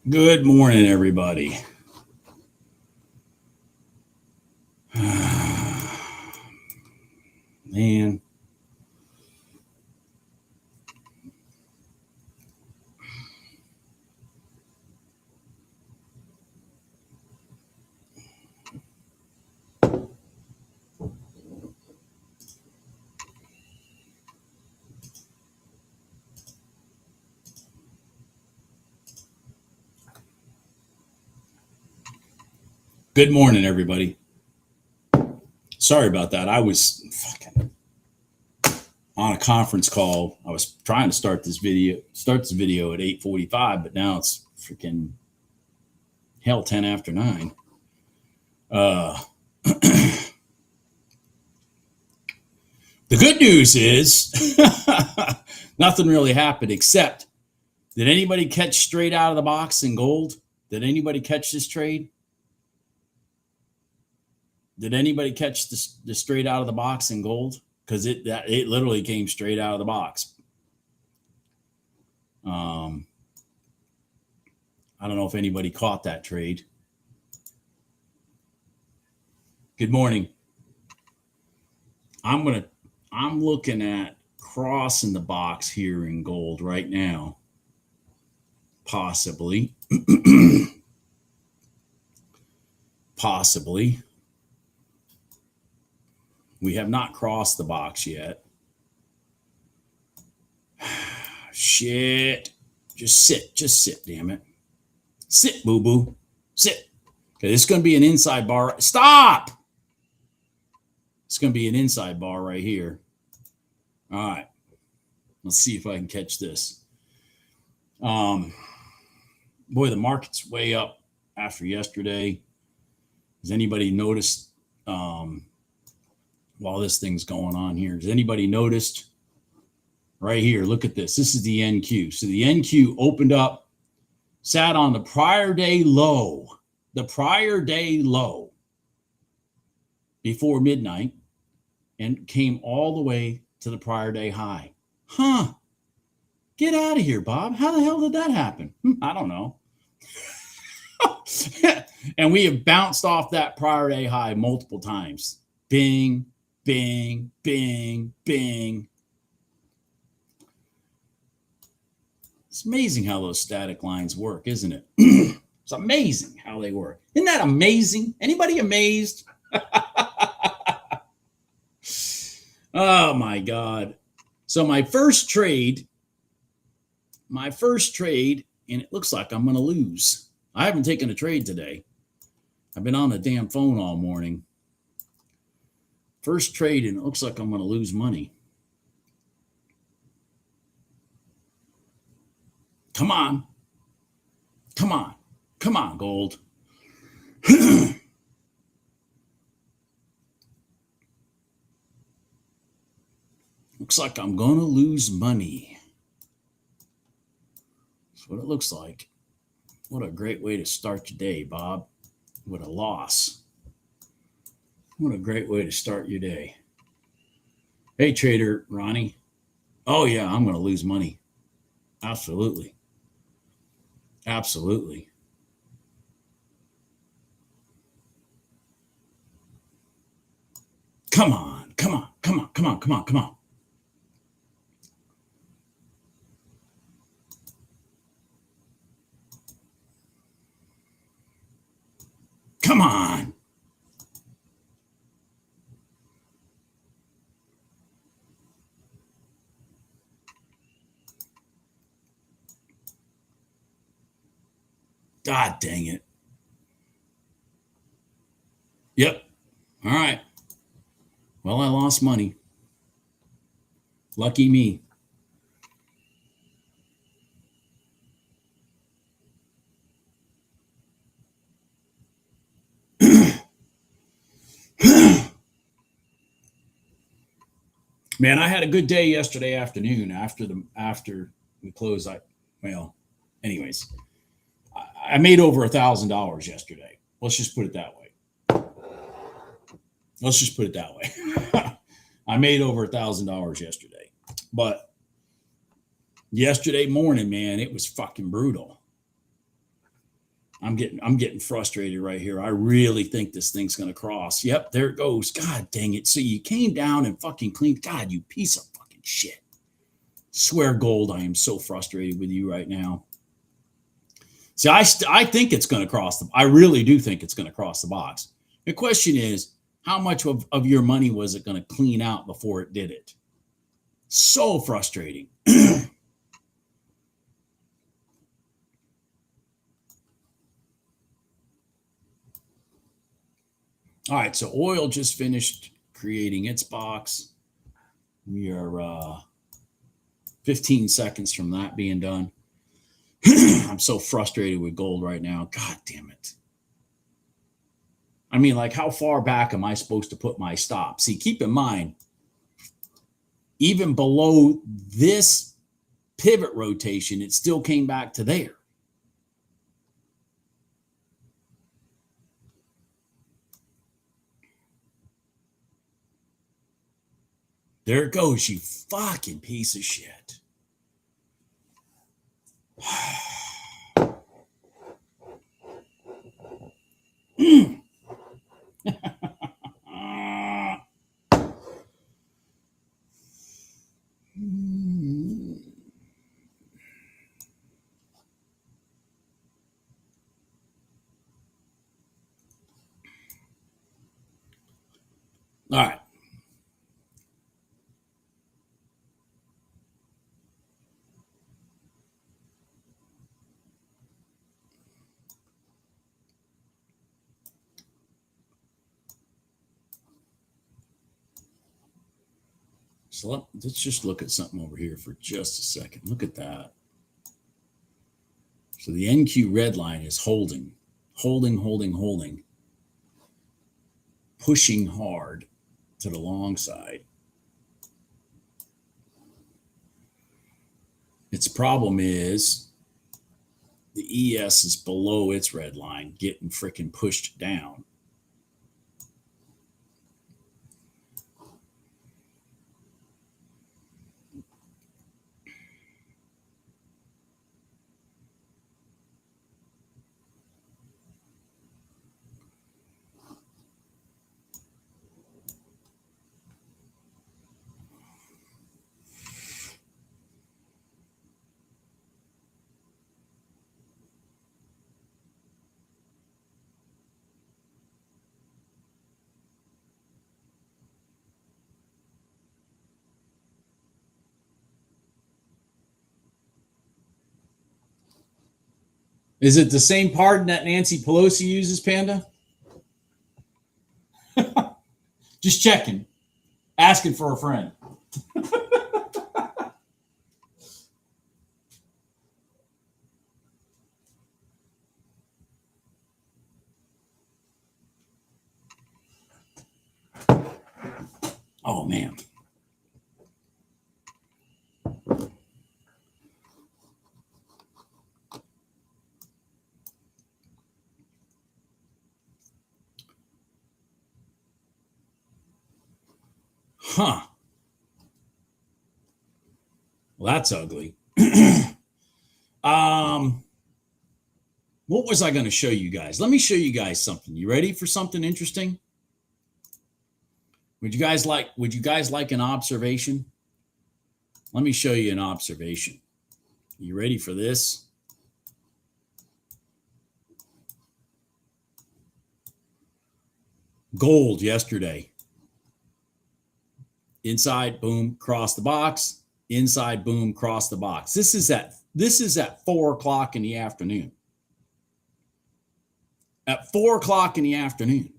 Good morning, everybody. Man. Good morning, everybody. Sorry about that. I was fucking on a conference call. I was trying to start this video at 8:45, but now it's freaking hell 10 after 9. The good news is nothing really happened except, did anybody catch straight out of the box in gold? Did anybody catch this trade? Did anybody catch the straight out of the box in gold? Because it literally came straight out of the box. I don't know if anybody caught that trade. Good morning. I'm looking at crossing the box here in gold right now. Possibly. Possibly. We have not crossed the box yet. Shit. Just sit, damn it. Sit, boo-boo. Sit. Okay, this is going to be an inside bar. Stop! It's going to be an inside bar right here. All right. Let's see if I can catch this. Boy, the market's way up after yesterday. Has anybody noticed while this thing's going on here? Has anybody noticed right here? Look at this. This is the NQ. So the NQ opened up, sat on the prior day low. The prior day low before midnight and came all the way to the prior day high. Huh. Get out of here, Bob. How the hell did that happen? I don't know. And we have bounced off that prior day high multiple times. Bing, bing, bing, bing. It's amazing how those static lines work, isn't it? It's amazing how they work. Isn't that amazing? Anybody amazed? Oh my God. So my first trade, and it looks like I'm going to lose. I haven't taken a trade today. I've been on the damn phone all morning. First trade, and it looks like I'm going to lose money. Come on. Come on. Come on, gold. Looks like I'm going to lose money. That's what it looks like. What a great way to start your day, Bob. With a loss. What a great way to start your day. Hey, trader Ronnie. Oh, yeah, I'm going to lose money. Absolutely. Absolutely. Come on, come on, come on, come on, come on, come on. Come on. God dang it. Yep. All right. Well, I lost money. Lucky me. Man, I had a good day yesterday afternoon after we closed. Anyways, I made over $1,000 yesterday. Let's just put it that way. I made over $1,000 yesterday, but yesterday morning, man, it was fucking brutal. I'm getting frustrated right here. I really think this thing's going to cross. Yep, there it goes. God dang it. So you came down and fucking cleaned. God, you piece of fucking shit. Swear gold, I am so frustrated with you right now. See, I think it's going to cross I really do think it's going to cross the box. The question is, how much of your money was it going to clean out before it did it? So frustrating. All right, so oil just finished creating its box. We are 15 seconds from that being done. I'm so frustrated with gold right now. God damn it. I mean, like, how far back am I supposed to put my stop? See, keep in mind, even below this pivot rotation, it still came back to there. There it goes, you fucking piece of shit. All right. So let's just look at something over here for just a second. Look at that. So the NQ red line is holding, pushing hard to the long side. Its problem is the ES is below its red line, getting freaking pushed down. Is it the same pardon that Nancy Pelosi uses, Panda? Just checking. Asking for a friend. Oh, man. Huh. Well, that's ugly. What was I going to show you guys? Let me show you guys something. You ready for something interesting? Would you guys like an observation? Let me show you an observation. You ready for this? Gold yesterday. Inside, boom, cross the box. Inside, boom, cross the box. This is at 4:00 in the afternoon. At 4:00 in the afternoon.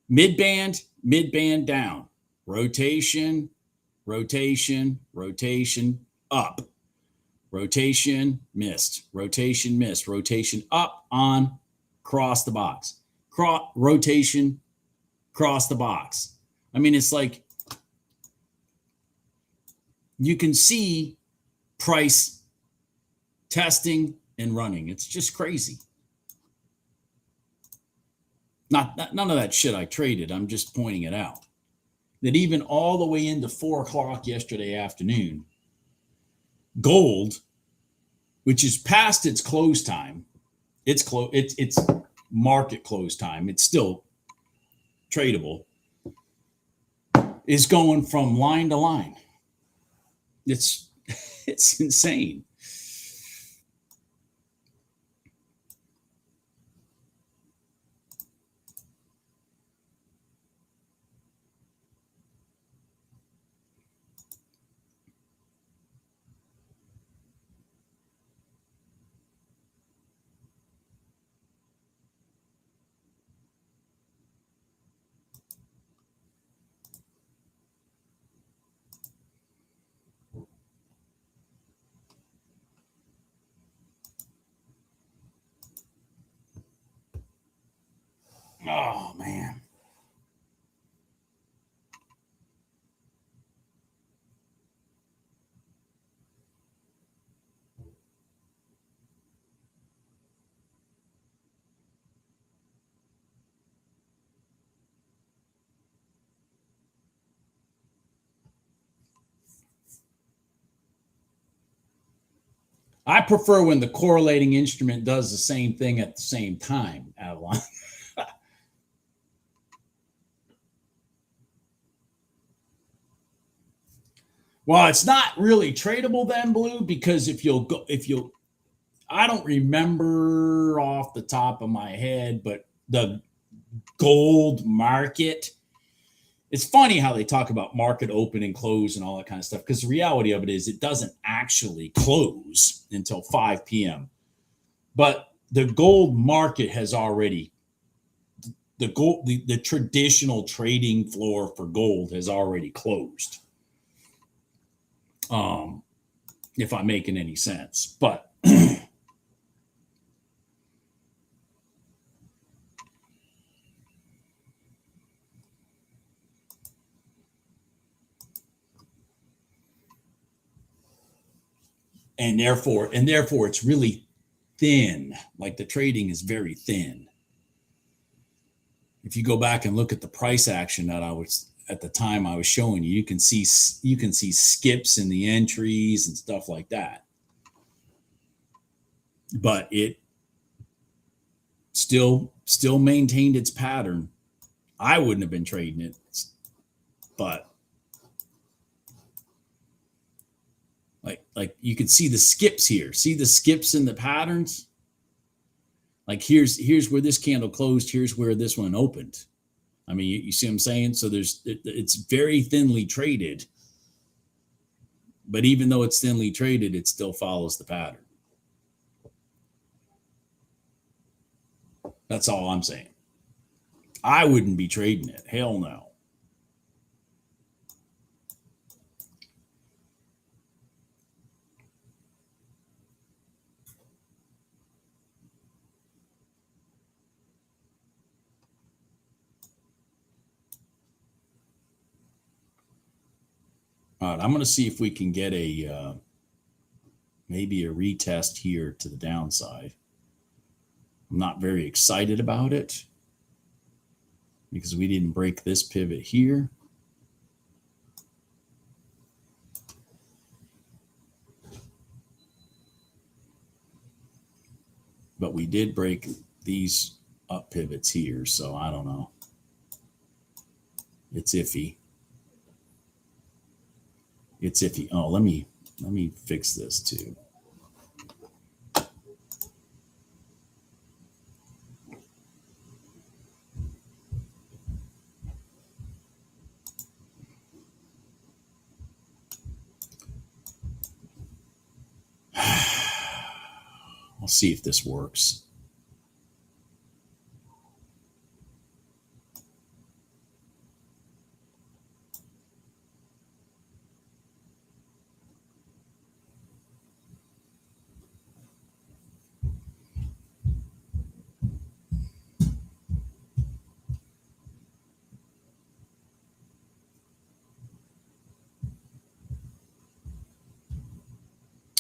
Mid-band down. Rotation, up. Rotation, missed. Rotation up, on, cross the box. Rotation, cross the box. I mean, it's like you can see price testing and running. It's just crazy. None of that shit I traded. I'm just pointing it out. That even all the way into 4:00 yesterday afternoon, gold, which is past its close time, It's close. It's market close time. It's still tradable. Is going from line to line. It's insane. Oh man. I prefer when the correlating instrument does the same thing at the same time, Avalon. Well, it's not really tradable then, Blue, because if you'll, I don't remember off the top of my head, but the gold market, it's funny how they talk about market open and close and all that kind of stuff, because the reality of it is it doesn't actually close until 5 p.m. But the gold market has already, the traditional trading floor for gold has already closed. If I'm making any sense, but and therefore it's really thin. Like the trading is very thin. If you go back and look at the price action that I was at the time I was showing you, you can see skips in the entries and stuff like that. But it still maintained its pattern. I wouldn't have been trading it, but like you can see the skips here. See the skips in the patterns? Like here's where this candle closed, here's where this one opened. I mean, you see what I'm saying? So it's very thinly traded. But even though it's thinly traded, it still follows the pattern. That's all I'm saying. I wouldn't be trading it. Hell no. All right, I'm going to see if we can get a maybe a retest here to the downside. I'm not very excited about it because we didn't break this pivot here. But we did break these up pivots here, so I don't know. It's iffy. It's iffy. Oh, let me fix this too. I'll see if this works.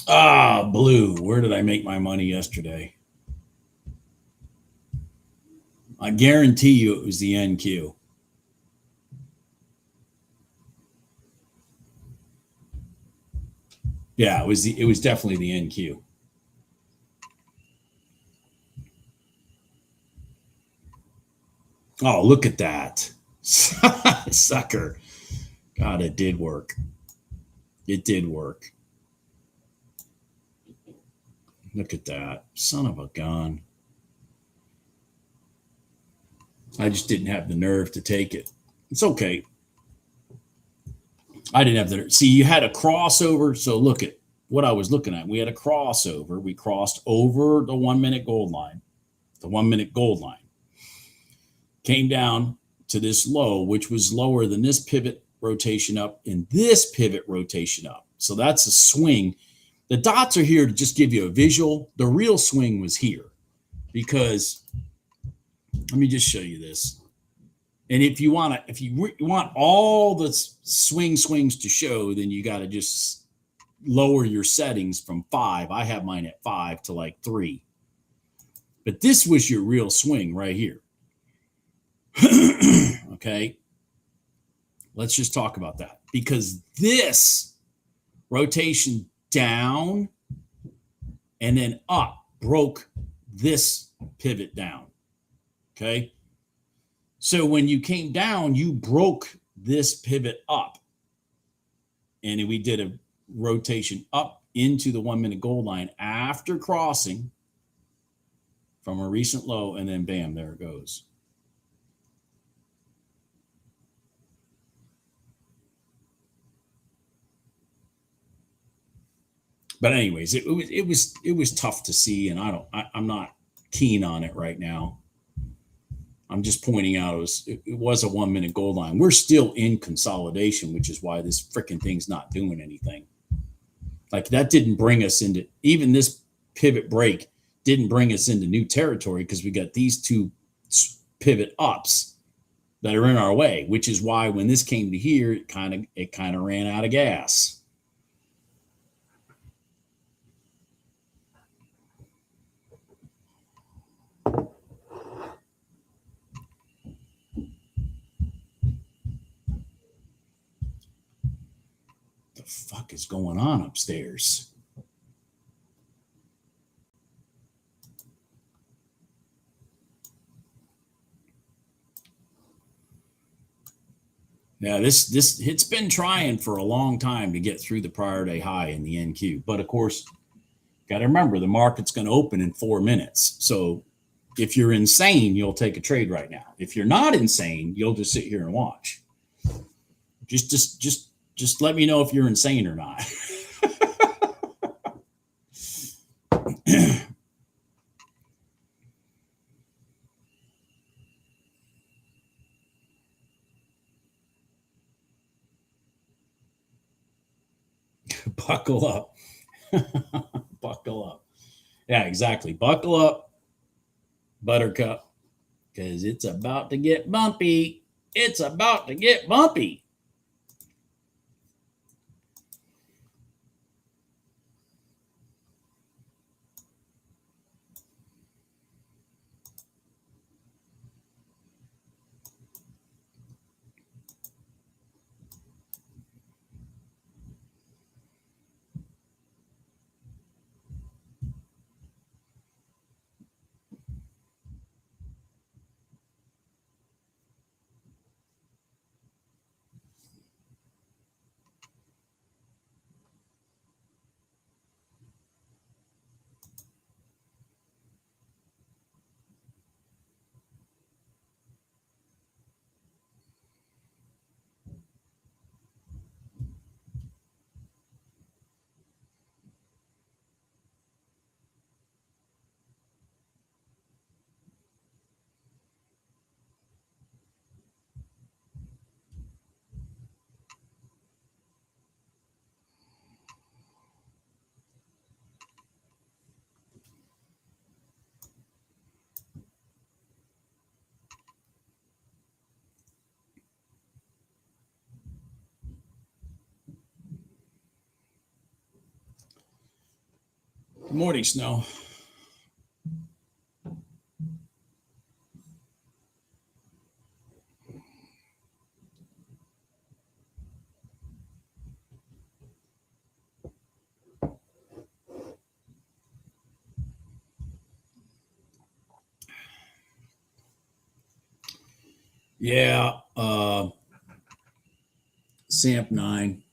Ah, Blue. Where did I make my money yesterday? I guarantee you it was the NQ. Yeah, it was definitely the NQ. Oh, look at that. Sucker. God, it did work. It did work. Look at that. Son of a gun. I just didn't have the nerve to take it. It's okay. I didn't have the. See, you had a crossover. So look at what I was looking at. We had a crossover. We crossed over the 1 minute gold line, the 1 minute gold line. Came down to this low, which was lower than this pivot rotation up and this pivot rotation up. So that's a swing. The dots are here to just give you a visual. The real swing was here because let me just show you this. And if you want to, if you want all the swings to show, then you got to just lower your settings from 5. I have mine at 5 to like 3. But this was your real swing right here. Okay. Let's just talk about that because this rotation down and then up broke this pivot down. Okay. So when you came down, you broke this pivot up. And we did a rotation up into the 1 minute gold line after crossing from a recent low. And then bam, there it goes. But anyways, it was tough to see, and I'm not keen on it right now. I'm just pointing out it was a 1 minute gold line. We're still in consolidation, which is why this freaking thing's not doing anything. Like that didn't bring us into even this pivot break didn't bring us into new territory because we got these two pivot ups that are in our way, which is why when this came to here, it kind of ran out of gas. The fuck is going on upstairs? Yeah, this it's been trying for a long time to get through the prior day high in the NQ. But of course, got to remember the market's going to open in 4 minutes. So if you're insane, you'll take a trade right now. If you're not insane, you'll just sit here and watch. Just let me know if you're insane or not. Buckle up. Buckle up. Yeah, exactly. Buckle up, Buttercup, because it's about to get bumpy. It's about to get bumpy. Good morning, Snow. Yeah. Samp 9.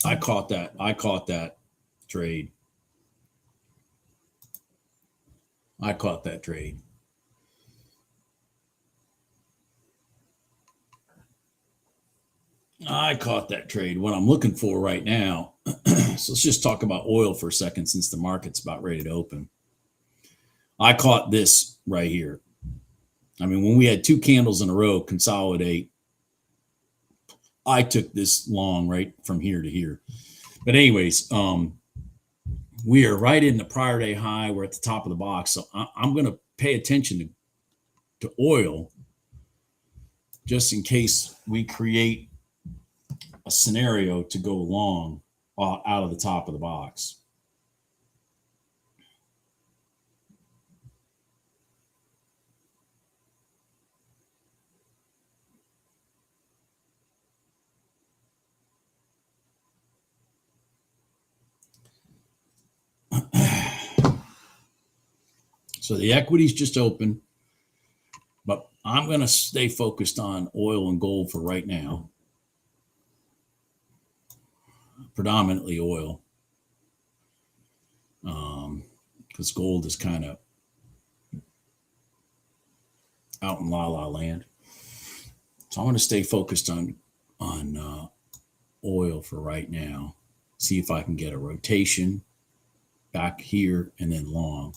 I caught that. I caught that trade. I caught that trade. I caught that trade. What I'm looking for right now. So let's just talk about oil for a second since the market's about ready to open. I caught this right here. I mean, when we had 2 candles in a row consolidate, I took this long right from here to here. But anyways, we are right in the prior day high. We're at the top of the box. So I'm going to pay attention to oil just in case we create a scenario to go long out of the top of the box. So the equities just open, but I'm going to stay focused on oil and gold for right now. Predominantly oil, because gold is kind of out in la la land. So I'm going to stay focused on oil for right now. See if I can get a rotation back here and then long.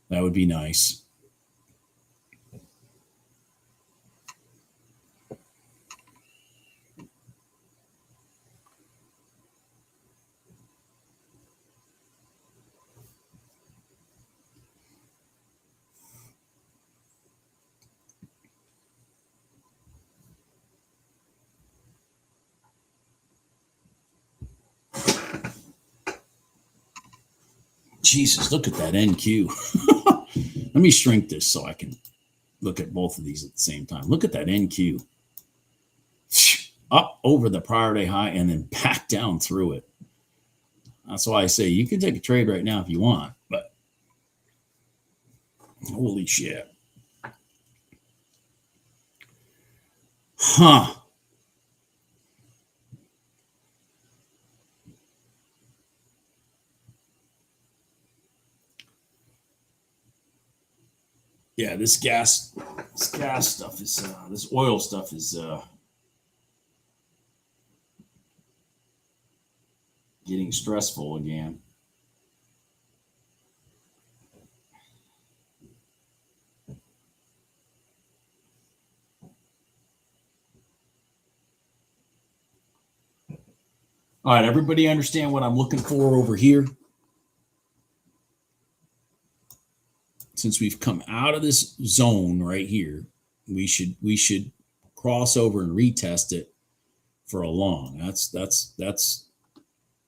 That would be nice. Jesus, look at that NQ. Let me shrink this so I can look at both of these at the same time. Look at that NQ. Up over the prior day high and then back down through it. That's why I say you can take a trade right now if you want, but holy shit. Huh. Yeah, this gas stuff is this oil stuff is getting stressful again. All right, everybody understand what I'm looking for over here? Since we've come out of this zone right here, we should cross over and retest it for a long. That's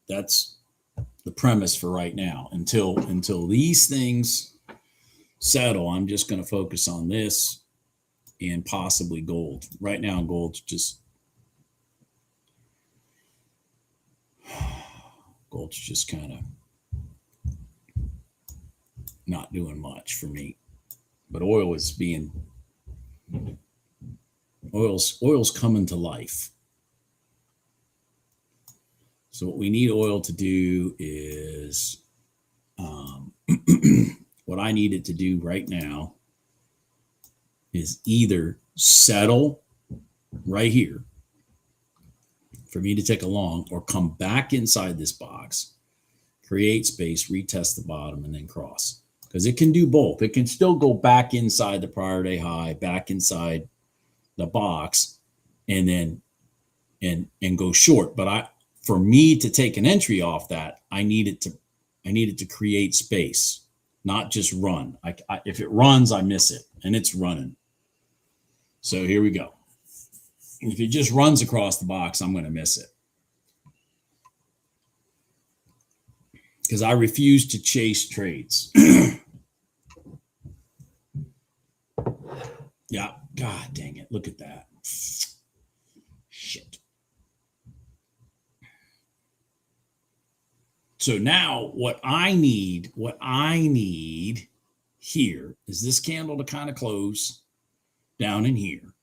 the premise for right now. Until these things settle, I'm just going to focus on this and possibly gold. Right now, gold's just kind of not doing much for me. But oil's coming to life. So what we need oil to do is what I need it to do right now is either settle right here for me to take a long, or come back inside this box, create space, retest the bottom, and then cross. Because it can do both. It can still go back inside the prior day high, back inside the box, and then and go short. But for me to take an entry off that, I needed to create space, not just run. If it runs, I miss it, and it's running. So here we go. If it just runs across the box, I'm going to miss it. Because I refuse to chase trades. Yeah, God dang it. Look at that. Shit. So now what I need here is this candle to kind of close. down in here,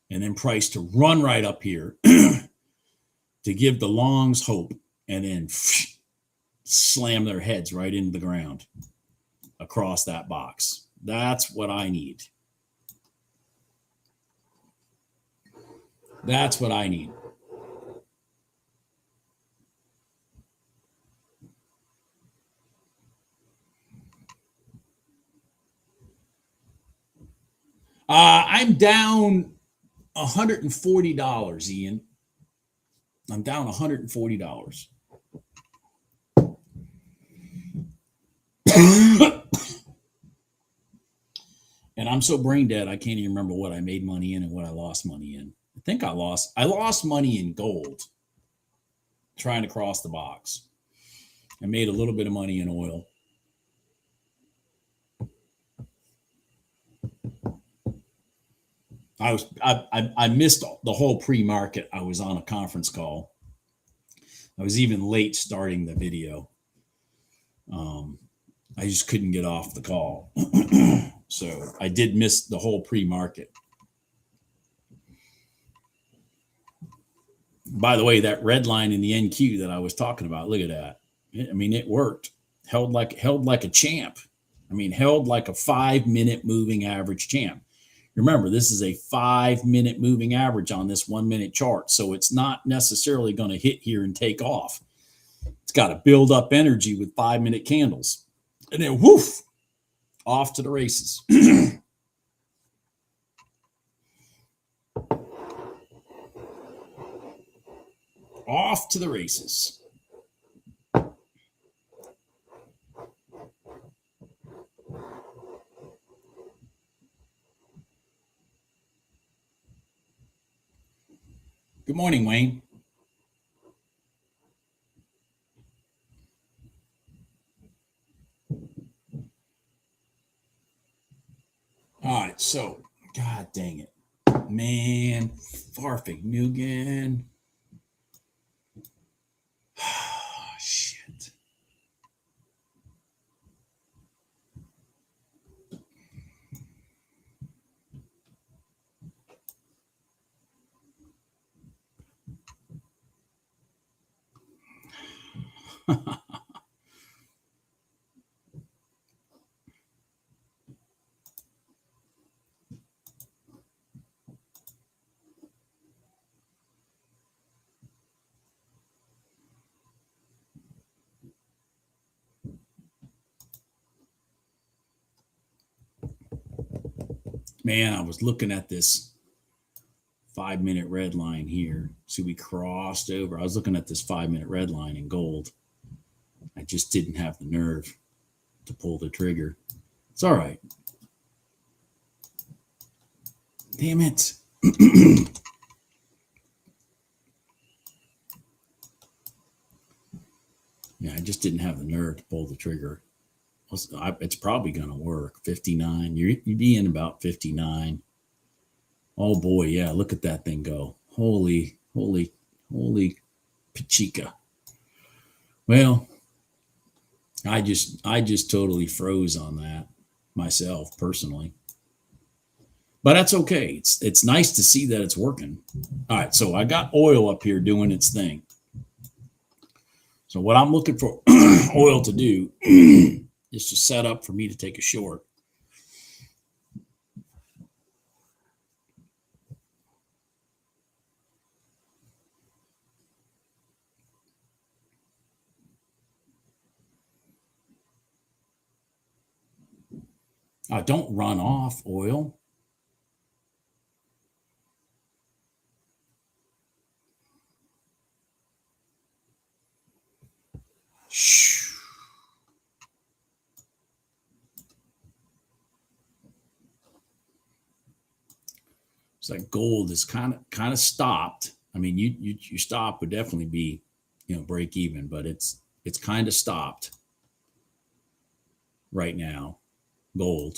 and then price to run right up here to give the longs hope, and then slam their heads right into the ground across that box. That's what I need. That's what I need. I'm down $140, Ian. I'm down $140. And I'm so brain dead, I can't even remember what I made money in and what I lost money in. I think I lost money in gold trying to cross the box. I made a little bit of money in oil. I missed the whole pre-market. I was on a conference call. I was even late starting the video. I just couldn't get off the call. So I did miss the whole pre-market. By the way, that red line in the NQ that I was talking about, look at that. I mean, it worked. Held like a champ. I mean, held like a 5-minute moving average champ. Remember, this is a 5-minute moving average on this 1-minute chart. So it's not necessarily going to hit here and take off. It's got to build up energy with 5-minute candles. And then woof, off to the races. Off to the races. Good morning, Wayne. All right, so, God dang it. Man, Fahrvergnügen. Shit. Man, I was looking at this 5-minute red line here. See, we crossed over. I was looking at this 5-minute red line in gold. I just didn't have the nerve to pull the trigger. It's all right. Damn it. Yeah, I just didn't have the nerve to pull the trigger. It's probably going to work. 59. You'd be in about 59. Oh boy, yeah, look at that thing go. Holy Pachika. Well, I just totally froze on that myself personally. But that's okay. It's nice to see that it's working. All right, so I got oil up here doing its thing. So what I'm looking for oil to do is to set up for me to take a short. Don't run off, oil. It's like gold is kind of stopped. I mean, you stop would definitely be, break even, but it's kind of stopped right now. Gold.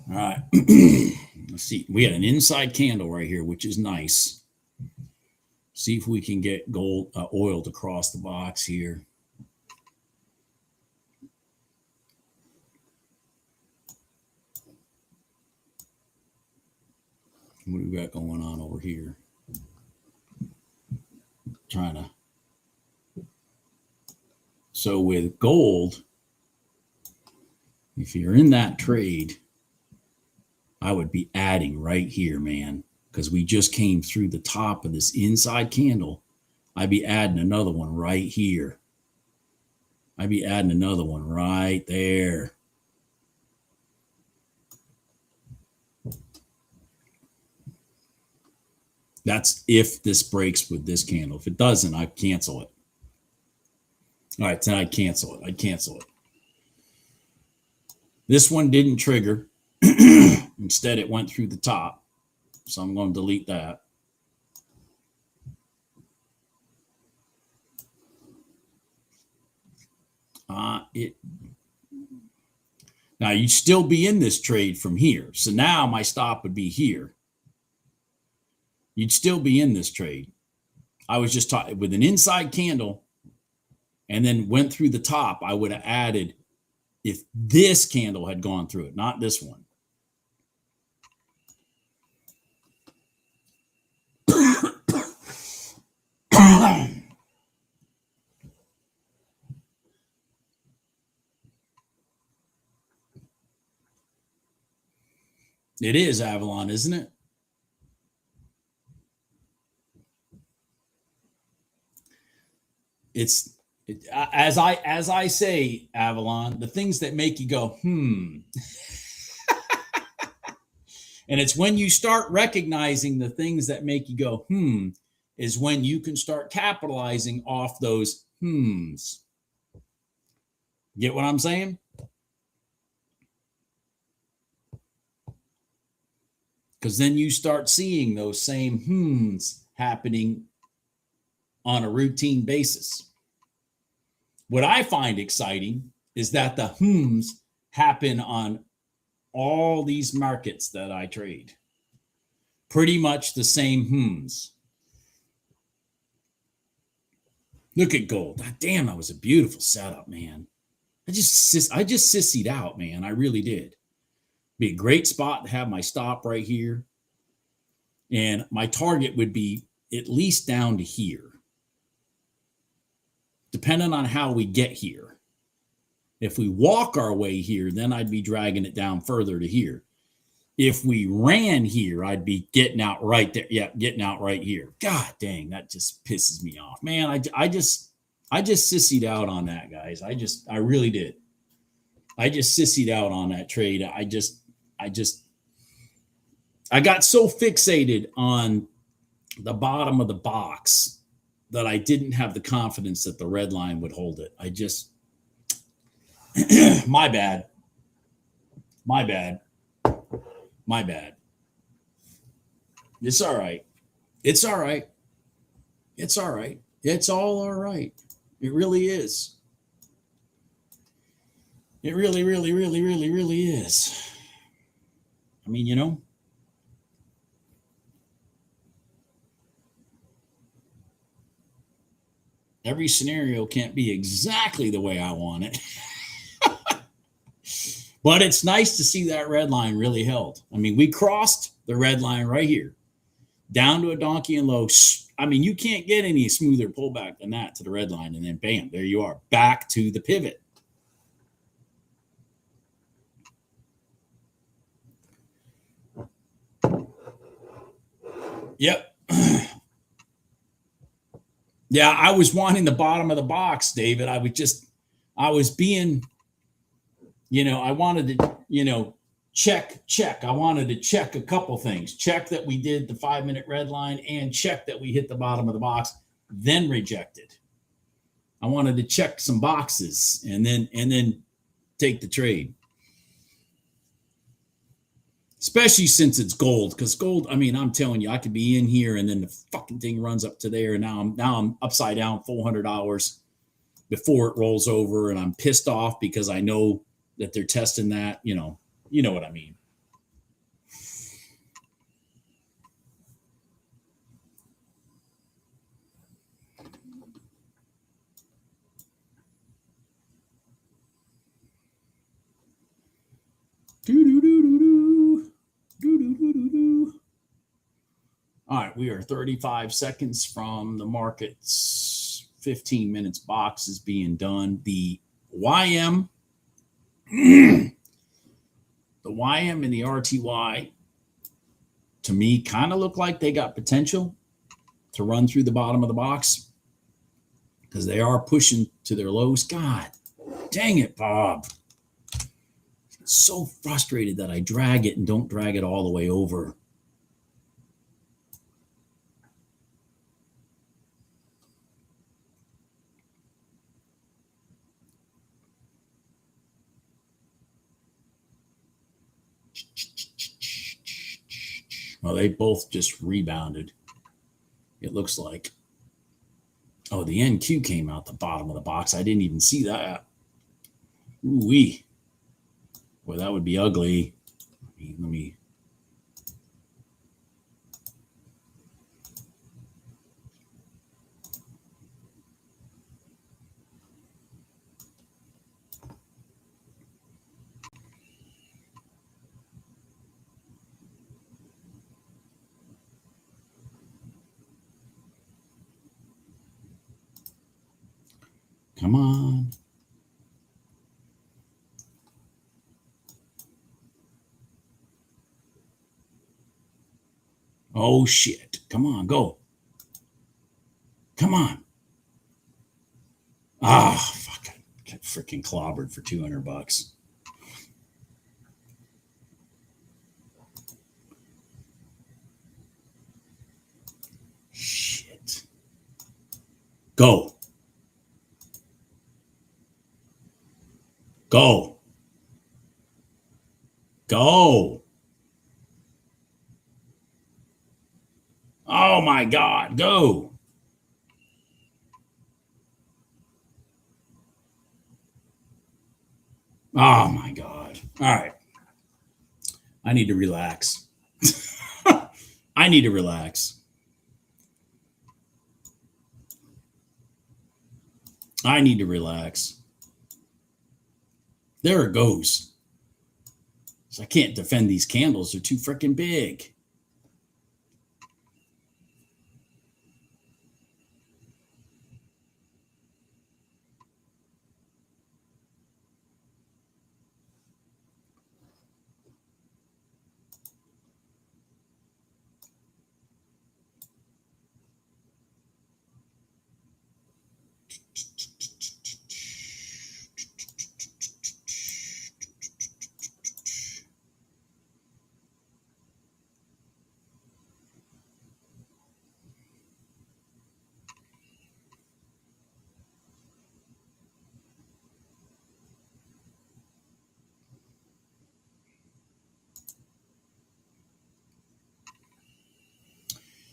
All right. Let's see. We had an inside candle right here, which is nice. See if we can get gold oiled across the box here. What do we got going on over here? Trying to. So with gold, if you're in that trade, I would be adding right here, man, because we just came through the top of this inside candle. I'd be adding another one right here. I'd be adding another one right there. That's if this breaks with this candle. If it doesn't, I cancel it. All right, then I'd cancel it. I'd cancel it. This one didn't trigger. Instead, it went through the top. So I'm going to delete that. Now, you'd still be in this trade from here. So now my stop would be here. You'd still be in this trade. I was just talking with an inside candle and then went through the top. I would have added if this candle had gone through it, not this one. It is Avalon, isn't it? It's as I say, Avalon, the things that make you go, And it's when you start recognizing the things that make you go, is when you can start capitalizing off those Get what I'm saying? Because then you start seeing those same happening on a routine basis. What I find exciting is that the happen on all these markets that I trade. Pretty much the same Look at gold. God damn, that was a beautiful setup, man. I just sissied out, man. I really did. Be a great spot to have my stop right here. And my target would be at least down to here, depending on how we get here. If we walk our way here, then I'd be dragging it down further to here. If we ran here, I'd be getting out right there. Yeah, getting out right here. God dang, that just pisses me off, man. I just sissied out on that, guys. I really did. I just sissied out on that trade. I got so fixated on the bottom of the box that I didn't have the confidence that the red line would hold it. My bad. It's all right. It's all right. It's all right. It's all right. It really is. It really, really, really, really, really is. I mean, every scenario can't be exactly the way I want it. But it's nice to see that red line really held. I mean, we crossed the red line right here, down to a donkey and low. I mean, you can't get any smoother pullback than that to the red line. And then bam, there you are, back to the pivot. Yep. Yeah, I was wanting the bottom of the box, David. I was being, I wanted to, check. I wanted to check a couple things. Check that we did the 5-minute red line and check that we hit the bottom of the box, then rejected. I wanted to check some boxes and then take the trade. Especially since it's gold, because gold, I mean, I'm telling you, I could be in here and then the fucking thing runs up to there. And now I'm upside down $400 before it rolls over. And I'm pissed off because I know that they're testing that, you know what I mean. we are 35 seconds from the market's 15 minutes box is being done. The YM, the YM and the RTY, to me, kind of look like they got potential to run through the bottom of the box because they are pushing to their lows. God dang it, Bob. So frustrated that I drag it and don't drag it all the way over. Well, they both just rebounded. It looks like. Oh, the NQ came out the bottom of the box. I didn't even see that. Ooh-wee. Boy, that would be ugly. Let me. Come on. Oh, shit. Come on, go. Come on. Ah, fuck. I got freaking clobbered for $200. Shit. Go. Go. Go. Oh, my God. Go. Oh, my God. All right. I need to relax. I need to relax. I need to relax. There it goes. So I can't defend these candles. They're too freaking big.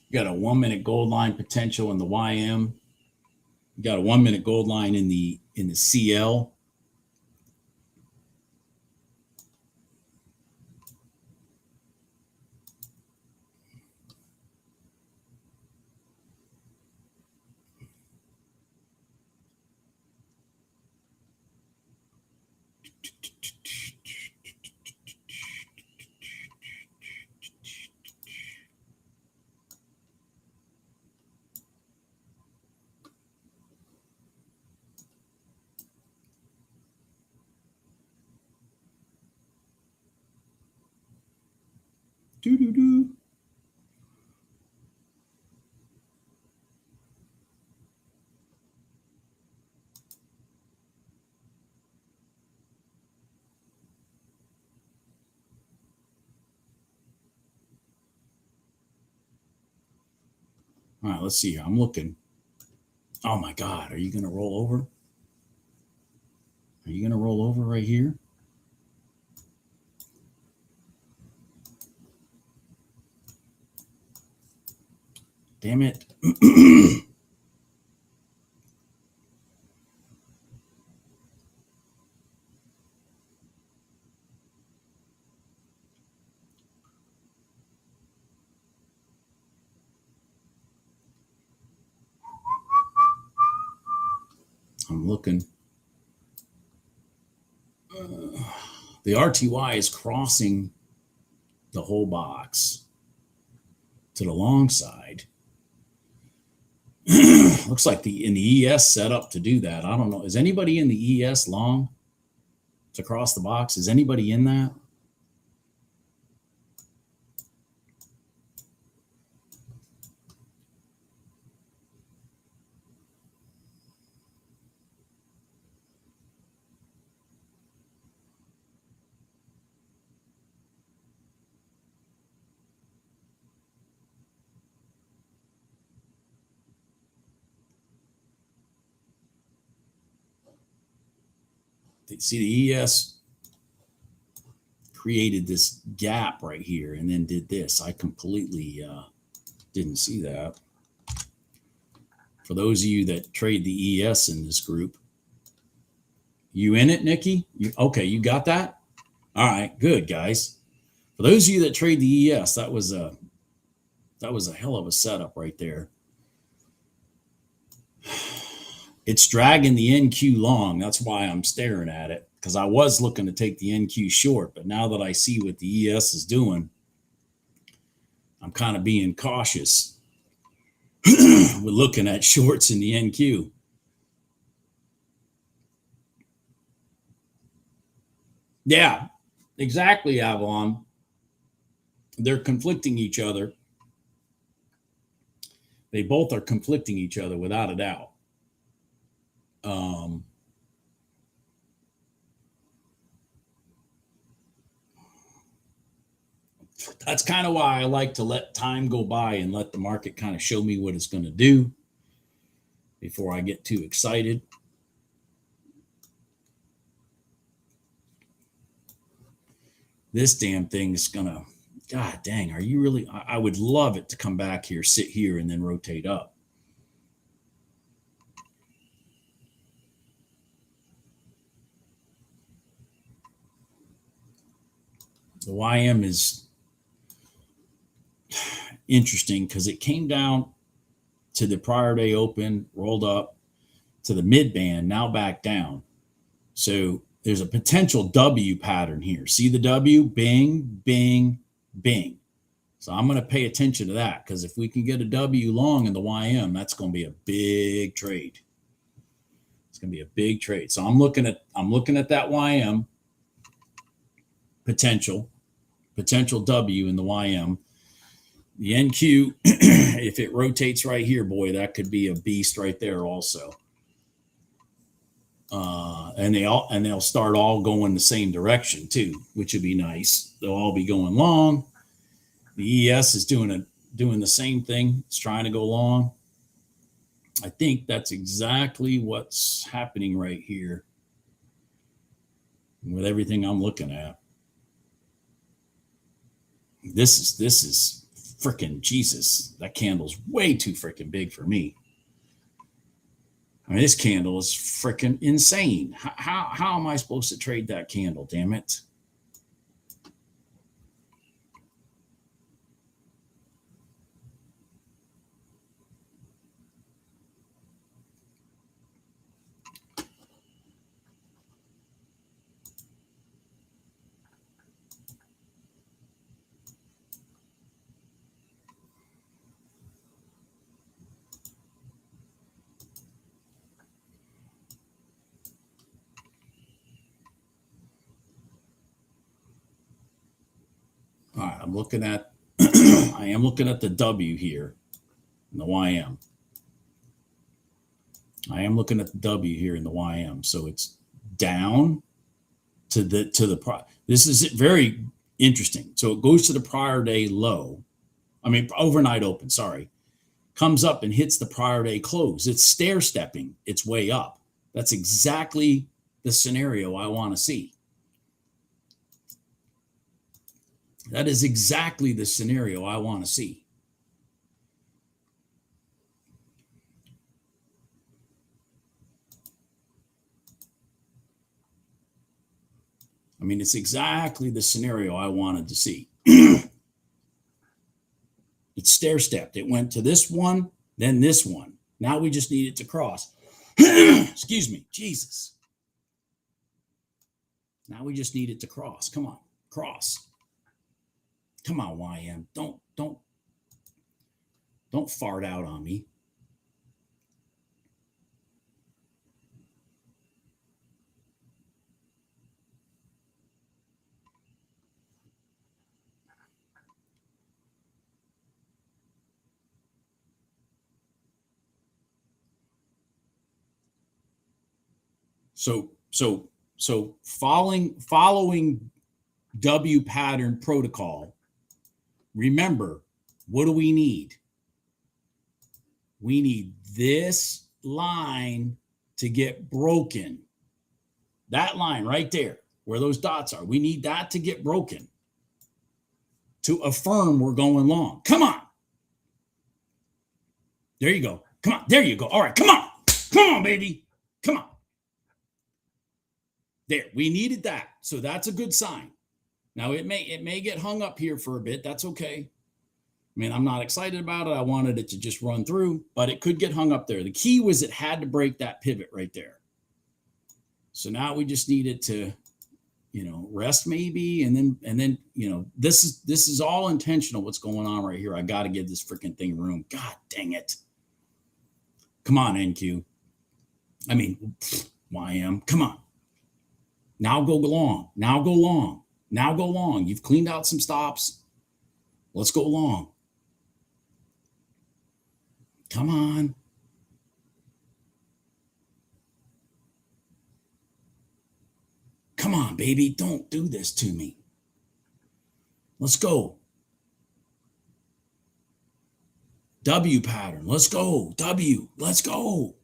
You got a 1 minute gold line potential in the YM. You got a 1 minute gold line in the CL. Doo-doo-doo. All right, let's see here. I'm looking. Oh my God, are you going to roll over? Are you going to roll over right here? Damn it. I'm looking. The RTY is crossing the whole box. to the long side. Looks like in the ES set up to do that. I don't know. Is anybody in the ES long to cross the box? Is anybody in that? See, the ES created this gap right here and then did this. I completely didn't see that. For those of you that trade the ES in this group, you in it, Nikki? Okay, you got that? All right, good, guys. For those of you that trade the ES, that was a hell of a setup right there. It's dragging the NQ long. That's why I'm staring at it, because I was looking to take the NQ short, but now that I see what the ES is doing, I'm kind of being cautious. We're looking at shorts in the NQ. Yeah, exactly, Avalon. They're conflicting each other. They both are conflicting each other without a doubt. That's kind of why I like to let time go by and let the market kind of show me what it's going to do before I get too excited. This damn thing is going to, God dang, are you really? I would love it to come back here, sit here, and then rotate up. The YM is interesting because it came down to the prior day open, rolled up to the mid band, now back down. So there's a potential W pattern here. See the W? Bing, bing, bing. So I'm going to pay attention to that, because if we can get a W long in the YM, that's going to be a big trade. It's going to be a big trade. So I'm looking at that YM potential W in the YM. The NQ, if it rotates right here, boy, that could be a beast right there also. And they'll start all going the same direction too, which would be nice. They'll all be going long. The ES is doing the same thing. It's trying to go long. I think that's exactly what's happening right here with everything I'm looking at. This is freaking Jesus. That candle's way too freaking big for me. I mean, this candle is freaking insane. How am I supposed to trade that candle? Damn it. All right, I'm looking at I am looking at the W here in the YM. I am looking at the W here in the YM. So it's down to the this is very interesting. So it goes to the prior day low. I mean, overnight open, sorry. Comes up and hits the prior day close. It's stair stepping its way up. That's exactly the scenario I want to see. That is exactly the scenario I want to see. I mean, it's exactly the scenario I wanted to see. It's stair stepped. It went to this one, then this one. Now we just need it to cross. Excuse me, Jesus. Now we just need it to cross. Come on, cross. Come on, YM. Don't Don't fart out on me. So following W pattern protocol, remember, what do we need? We need this line to get broken. That line right there, where those dots are, we need that to get broken to affirm we're going long. Come on. There you go. Come on. There you go. All right. Come on. Come on, baby. Come on. There. We needed that. So that's a good sign. Now it may get hung up here for a bit. That's okay. I mean, I'm not excited about it. I wanted it to just run through, but it could get hung up there. The key was it had to break that pivot right there. So now we just need it to, rest maybe, and then this is all intentional. What's going on right here? I got to give this freaking thing room. God dang it! Come on, NQ. I mean, YM. Come on. Now go long. Now go long. Now go long. You've cleaned out some stops. Let's go long. Come on. Come on, baby. Don't do this to me. Let's go. W pattern. Let's go. W. Let's go.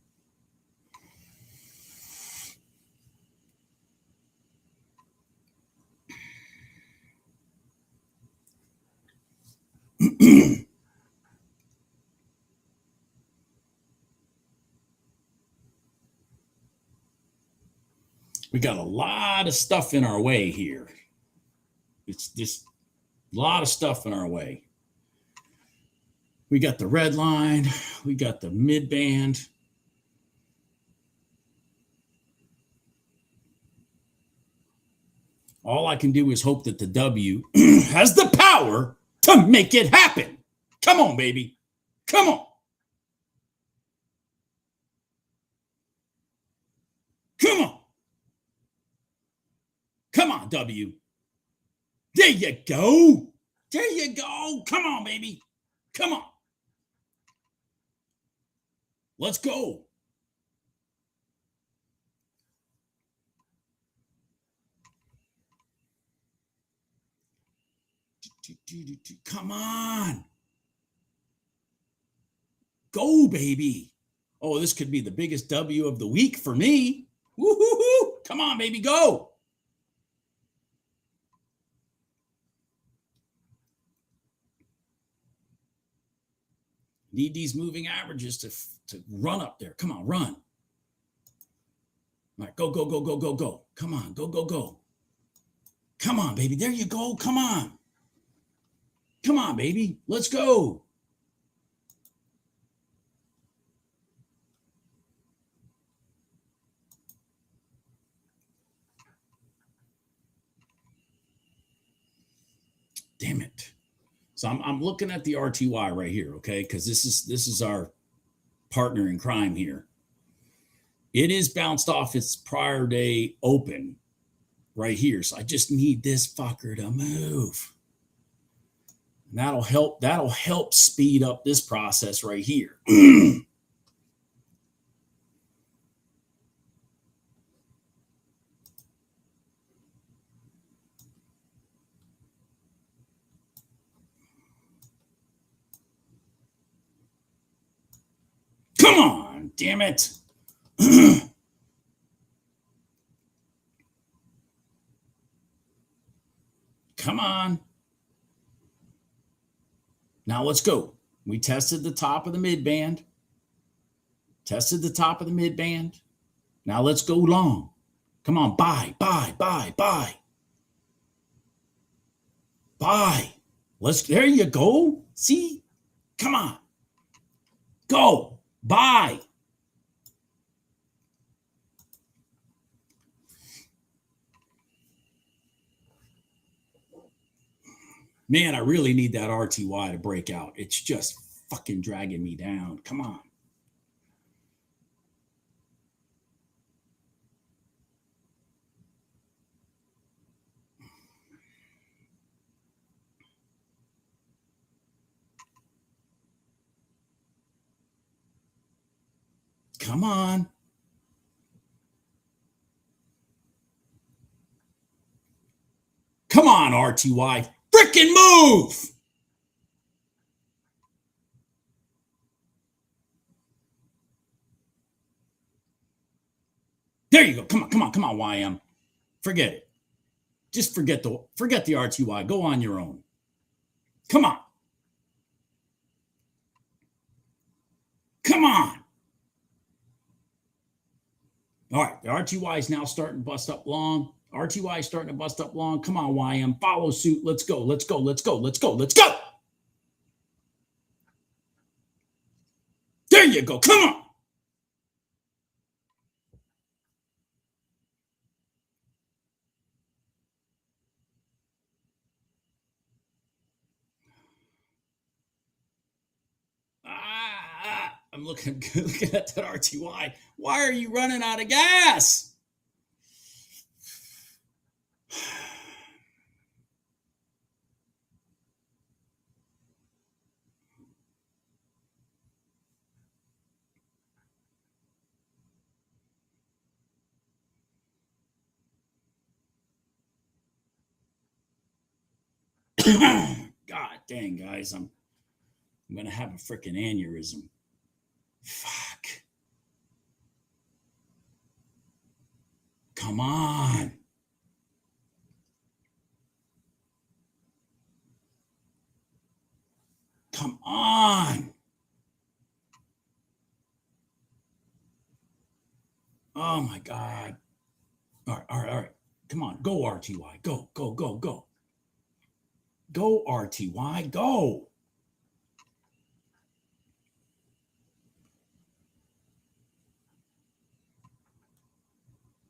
We got a lot of stuff in our way here. It's just a lot of stuff in our way. We got the red line. We got the mid band. All I can do is hope that the W has the power to make it happen. Come on, baby. Come on. Come on. Come on, W. There you go. There you go. Come on, baby. Come on. Let's go. Come on. Go, baby. Oh, this could be the biggest W of the week for me. Woo-hoo-hoo. Come on, baby. Go. Need these moving averages to run up there. Come on, run. All right, go, go, go, go, go, go. Come on, go, go, go. Come on, baby. There you go. Come on. Come on, baby. Let's go. Damn it. So I'm looking at the RTY right here, okay? Because this is our partner in crime here. It is bounced off its prior day open right here. So I just need this fucker to move. And that'll help speed up this process right here. Come on, damn it. Come on. Now let's go. We tested the top of the mid band. Tested the top of the mid band. Now let's go long. Come on, buy, buy, buy, buy. Buy. There you go. See? Come on. Go. Buy. Man, I really need that RTY to break out. It's just fucking dragging me down. Come on. Come on. Come on, RTY. Freaking move. There you go. Come on, come on, come on, YM. Forget it. Just forget the RTY. Go on your own. Come on. Come on. All right, the RTY is now starting to bust up long. RTY is starting to bust up long. Come on, YM. Follow suit. Let's go. Let's go. Let's go. Let's go. Let's go. There you go. Come on. I'm looking at that RTY. Why are you running out of gas? God dang, guys, I'm gonna have a freaking aneurysm. Fuck. Come on. Come on. Oh my God. All right, all right, all right. Come on, go RTY. Go, go, go, go. Go RTY, go.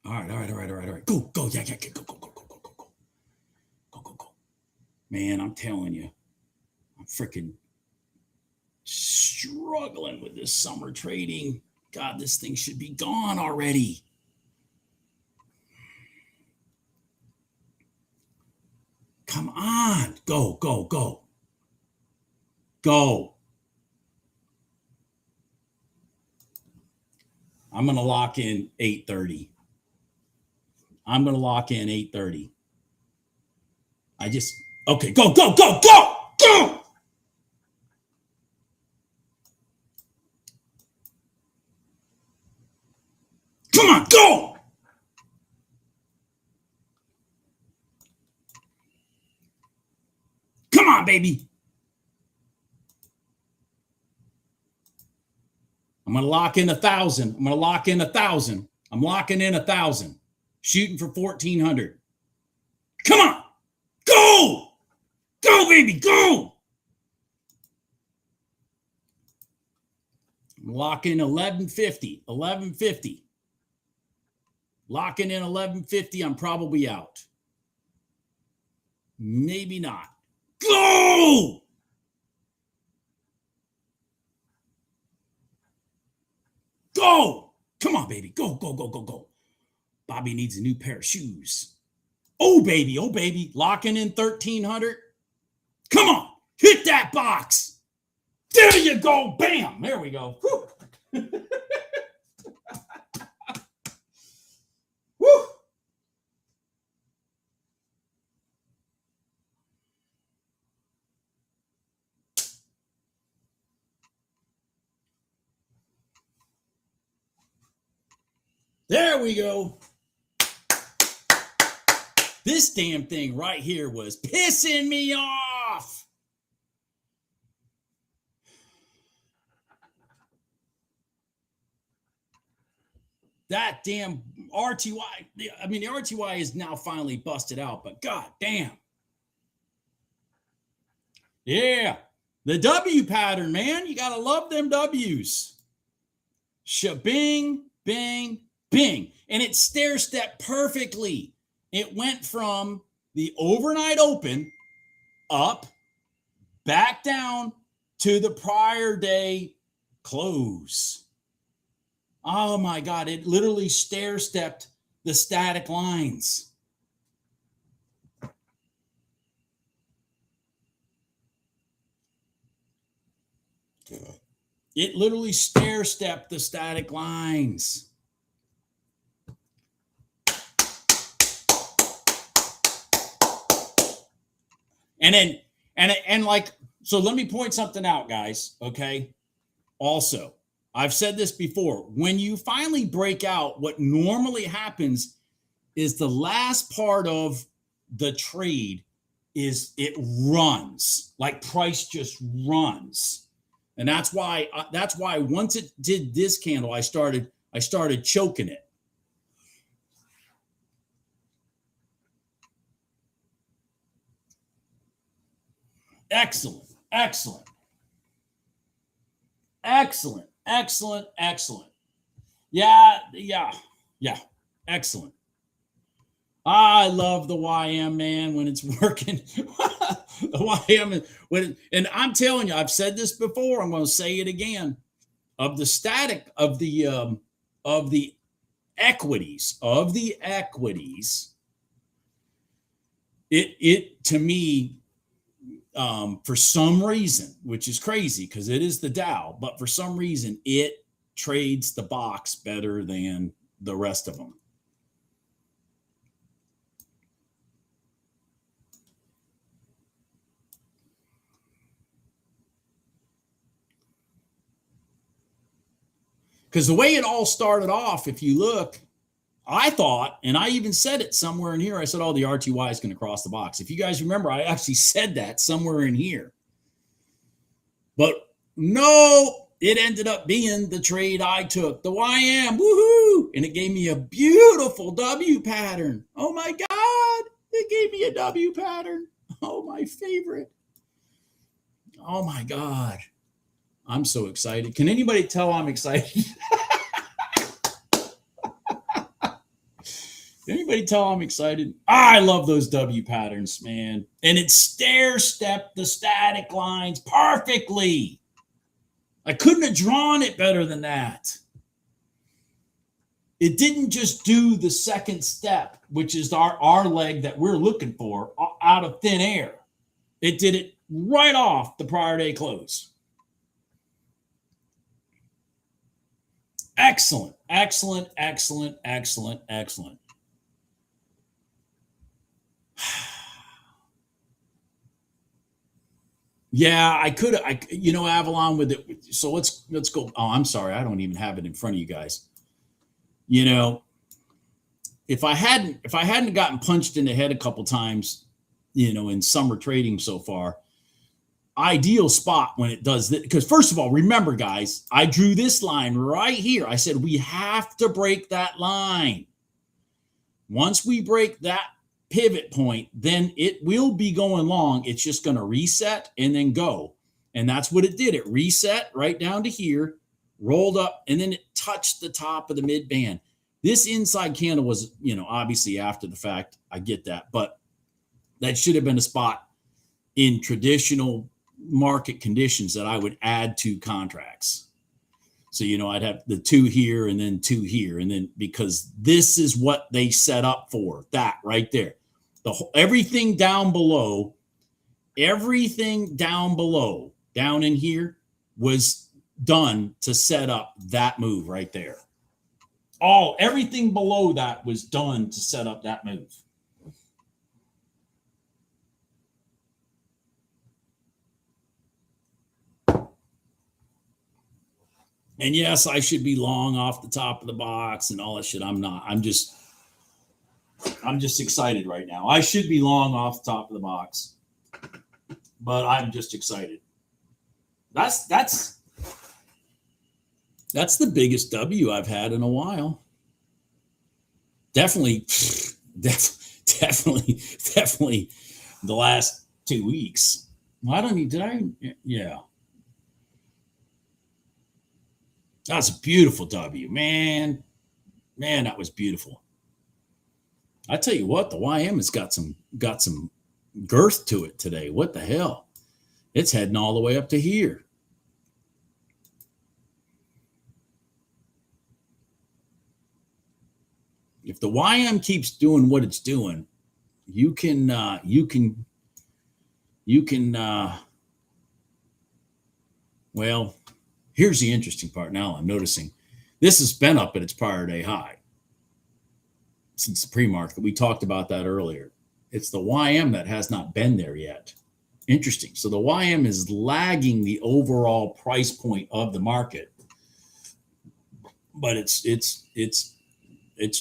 All right, all right, all right, all right, all right. Go, go, yeah, yeah, go, go, go, go, go, go, go. Go, go, go. Man, I'm telling you, I'm freaking struggling with this summer trading. God, this thing should be gone already. Come on. Go, go, go. Go. I'm going to lock in 8:30. I'm going to lock in 8:30. Okay, go, go, go, go, go. Come on, go. Come on, baby. I'm going to lock in 1,000. I'm going to lock in 1,000. I'm locking in 1,000. Shooting for 1,400. Come on. Go. Go, baby, go. I'm locking 1150. 1150. Locking in 1150. I'm probably out. Maybe not. Go. Go. Come on, baby. Go, go, go, go, go. Bobby needs a new pair of shoes. Oh, baby. Oh, baby. Locking in 1,300. Come on. Hit that box. There you go. Bam. There we go. Woo. Woo. There we go. This damn thing right here was pissing me off. That damn RTY. I mean, the RTY is now finally busted out, but god damn. Yeah. The W pattern, man. You got to love them W's. Shabing, bing, bing. And it stair-stepped perfectly. It went from the overnight open up, back down, to the prior day close. Oh my God, it literally stair-stepped the static lines. It literally stair-stepped the static lines. And then, and like, so let me point something out, guys. Okay. Also, I've said this before. When you finally break out, what normally happens is the last part of the trade is it runs, like price just runs. And that's why once it did this candle, I started choking it. Excellent, excellent, excellent, excellent, excellent. Yeah, excellent. I love the YM, man, when it's working. The YM, and I'm telling you, I've said this before. I'm going to say it again. Of the static of the equities, it to me, for some reason, which is crazy because it is the Dow, but for some reason it trades the box better than the rest of them. Because the way it all started off, if you look, I thought, and I even said it somewhere in here, I said, oh, the RTY is going to cross the box. If you guys remember, I actually said that somewhere in here. But no, it ended up being the trade I took, the YM, woohoo! And it gave me a beautiful W pattern. Oh my God, it gave me a W pattern. Oh, my favorite. Oh my God. I'm so excited. Can anybody tell I'm excited? Can anybody tell I'm excited? I love those W patterns, man. And it stair-stepped the static lines perfectly. I couldn't have drawn it better than that. It didn't just do the second step, which is our leg that we're looking for out of thin air. It did it right off the prior day close. Excellent, excellent, excellent, excellent, excellent. Yeah, I could, Avalon with it. So let's go. Oh, I'm sorry. I don't even have it in front of you guys. If I hadn't gotten punched in the head a couple times, in summer trading so far, ideal spot when it does this. Because first of all, remember, guys, I drew this line right here. I said, we have to break that line. Once we break that pivot point, then it will be going long. It's just going to reset and then go. And that's what it did. It reset right down to here, rolled up, and then it touched the top of the mid band. This inside candle was, obviously after the fact. I get that, but that should have been a spot in traditional market conditions that I would add to contracts. So, I'd have the 2 here and then 2 here. And then because this is what they set up for, that right there. Everything down below, down in here was done to set up that move right there. Everything below that was done to set up that move. And yes, I should be long off the top of the box and all that shit. I'm not. I'm just excited right now. I should be long off the top of the box, but I'm just excited. That's the biggest W I've had in a while. Definitely the last 2 weeks. Yeah. That's a beautiful W, man. Man, that was beautiful. I tell you what, the YM has got some girth to it today. What the hell? It's heading all the way up to here. If the YM keeps doing what it's doing, you can well, here's the interesting part. Now I'm noticing this has been up at its prior day high since the pre-market. We talked about that earlier. It's the YM that has not been there yet. Interesting. So the YM is lagging the overall price point of the market, but it's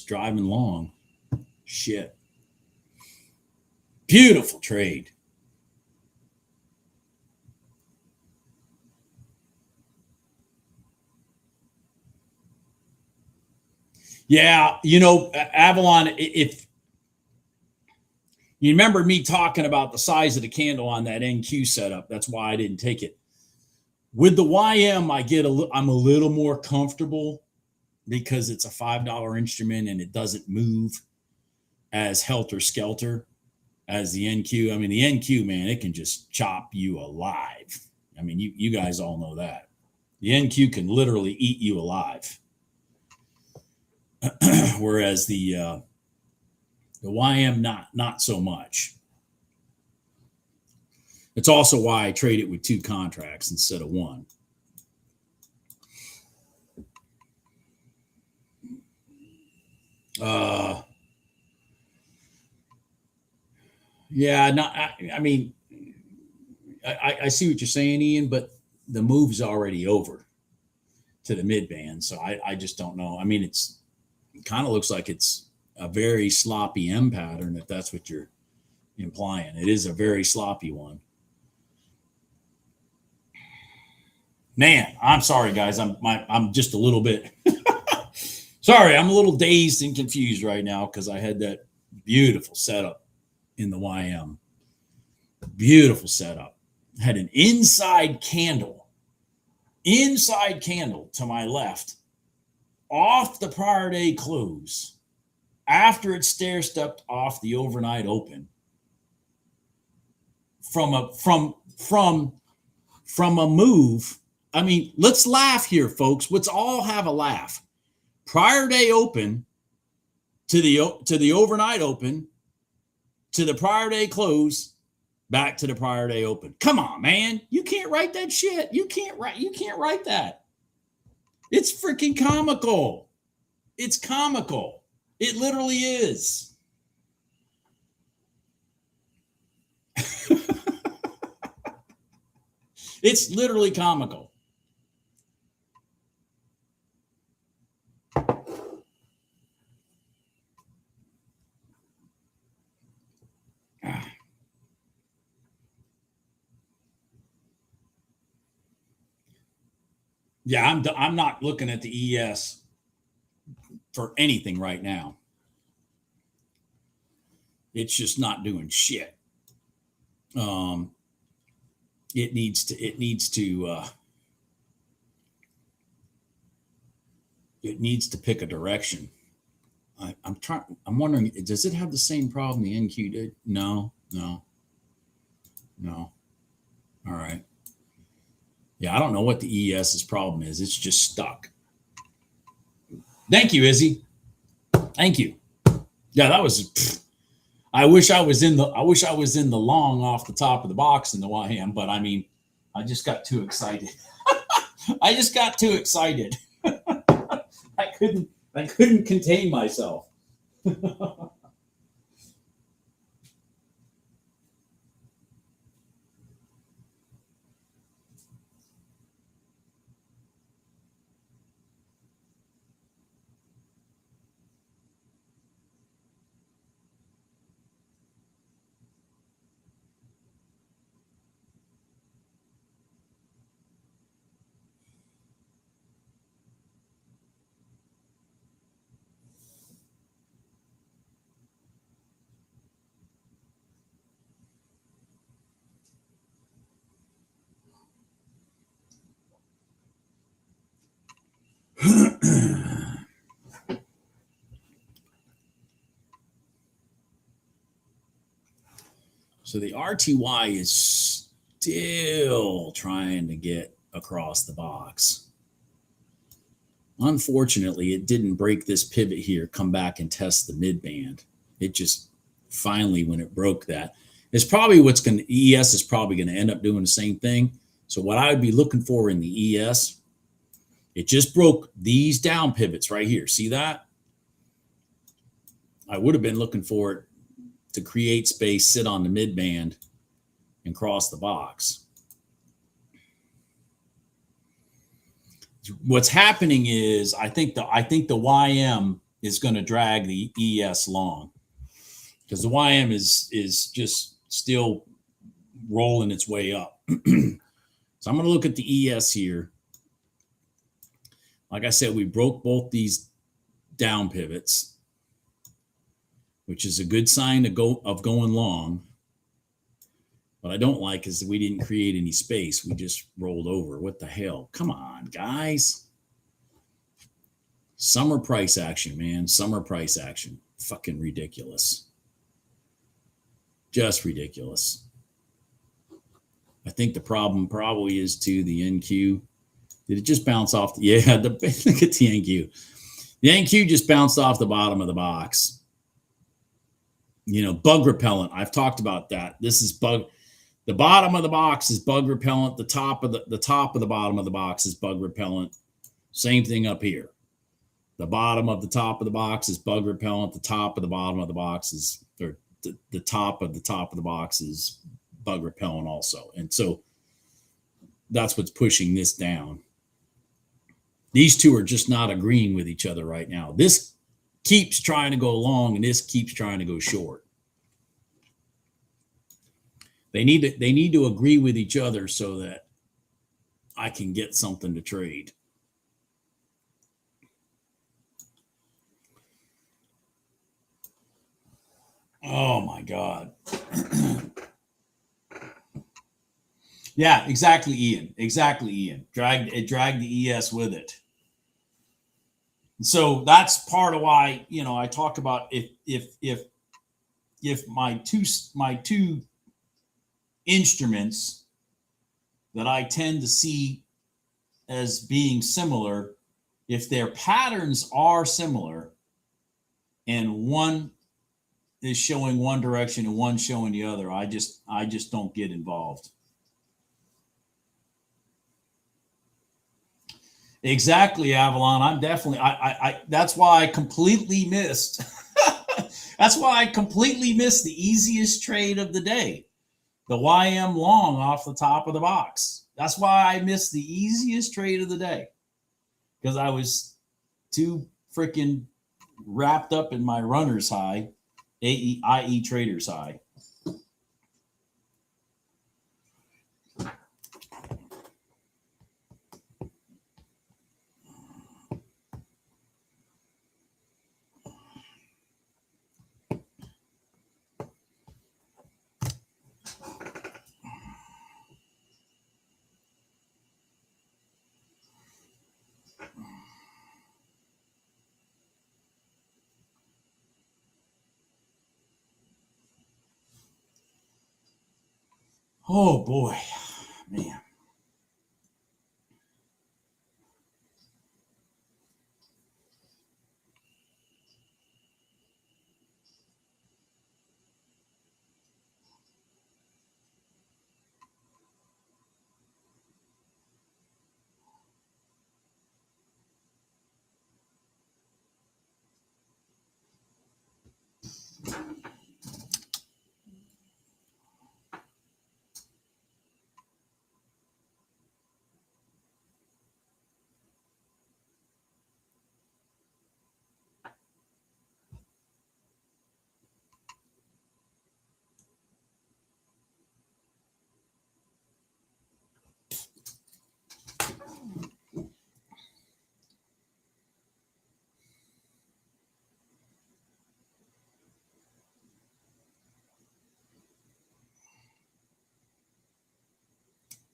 driving long. Shit. Beautiful trade. Yeah, Avalon, if you remember me talking about the size of the candle on that NQ setup, that's why I didn't take it. With the YM, I'm a little more comfortable because it's a $5 instrument and it doesn't move as helter-skelter as the NQ. I mean, the NQ, man, it can just chop you alive. I mean, you guys all know that. The NQ can literally eat you alive. Whereas the YM not so much. It's also why I trade it with 2 contracts instead of 1. Yeah, I mean, I see what you're saying, Ian, but the move's already over to the mid band, so I just don't know. I mean, it kind of looks like it's a very sloppy M pattern, if that's what you're implying. It is a very sloppy one. Man, I'm sorry, guys. I'm just a little bit sorry. I'm a little dazed and confused right now because I had that beautiful setup in the YM. Beautiful setup. Had an inside candle to my left off the prior day close after it stair stepped off the overnight open from a move. I mean, let's laugh here, folks. Let's all have a laugh. Prior day open to the overnight open to the prior day close back to the prior day open. Come on, man. You can't write that shit. You can't write that. It's freaking comical. It's comical. It literally is. It's literally comical. Yeah, I'm not looking at the ES for anything right now. It's just not doing shit. It needs to pick a direction. I'm wondering, does it have the same problem the NQ did? No. All right. Yeah, I don't know what the ES's problem is. It's just stuck. Thank you, Izzy. Thank you. Yeah, that was. I wish I was in the long off the top of the box in the YM, but I mean, I just got too excited. I couldn't contain myself. So the RTY is still trying to get across the box. Unfortunately, it didn't break this pivot here, come back and test the mid band. It just finally, when it broke that, it's probably what's going to, ES is probably going to end up doing the same thing. So what I would be looking for in the ES, it just broke these down pivots right here. See that? I would have been looking for it to create space, sit on the mid band, and cross the box. What's happening is I think the YM is going to drag the ES long, because the YM is just still rolling its way up. So I'm going to look at the ES here. Like I said, we broke both these down pivots, which is a good sign of going long. What I don't like is that we didn't create any space. We just rolled over. What the hell? Come on, guys. Summer price action, man. Summer price action. Fucking ridiculous. Just ridiculous. I think the problem probably is to the NQ. Did it just bounce off? Yeah, look at the NQ. The NQ just bounced off the bottom of the box. You know, bug repellent. I've talked about that. This is bug. The bottom of the box is bug repellent. The top of the bottom of the box is bug repellent. Same thing up here. The bottom of the top of the box is bug repellent. The top of the bottom of the box is, or the top of the box is bug repellent also. And so that's what's pushing this down. These two are just not agreeing with each other right now. This keeps trying to go long and this keeps trying to go short. They need to agree with each other so that I can get something to trade. Oh my God. Yeah, exactly, Ian. Exactly, Ian. It dragged the ES with it. So that's part of why, you know, I talk about if my two instruments that I tend to see as being similar, if their patterns are similar and one is showing one direction and one showing the other, I just don't get involved. Exactly, Avalon. I'm definitely I that's why I completely missed that's why I completely missed the easiest trade of the day. The YM long off the top of the box. That's why I missed the easiest trade of the day, because I was too freaking wrapped up in my runner's high, IE trader's high. Oh boy, man.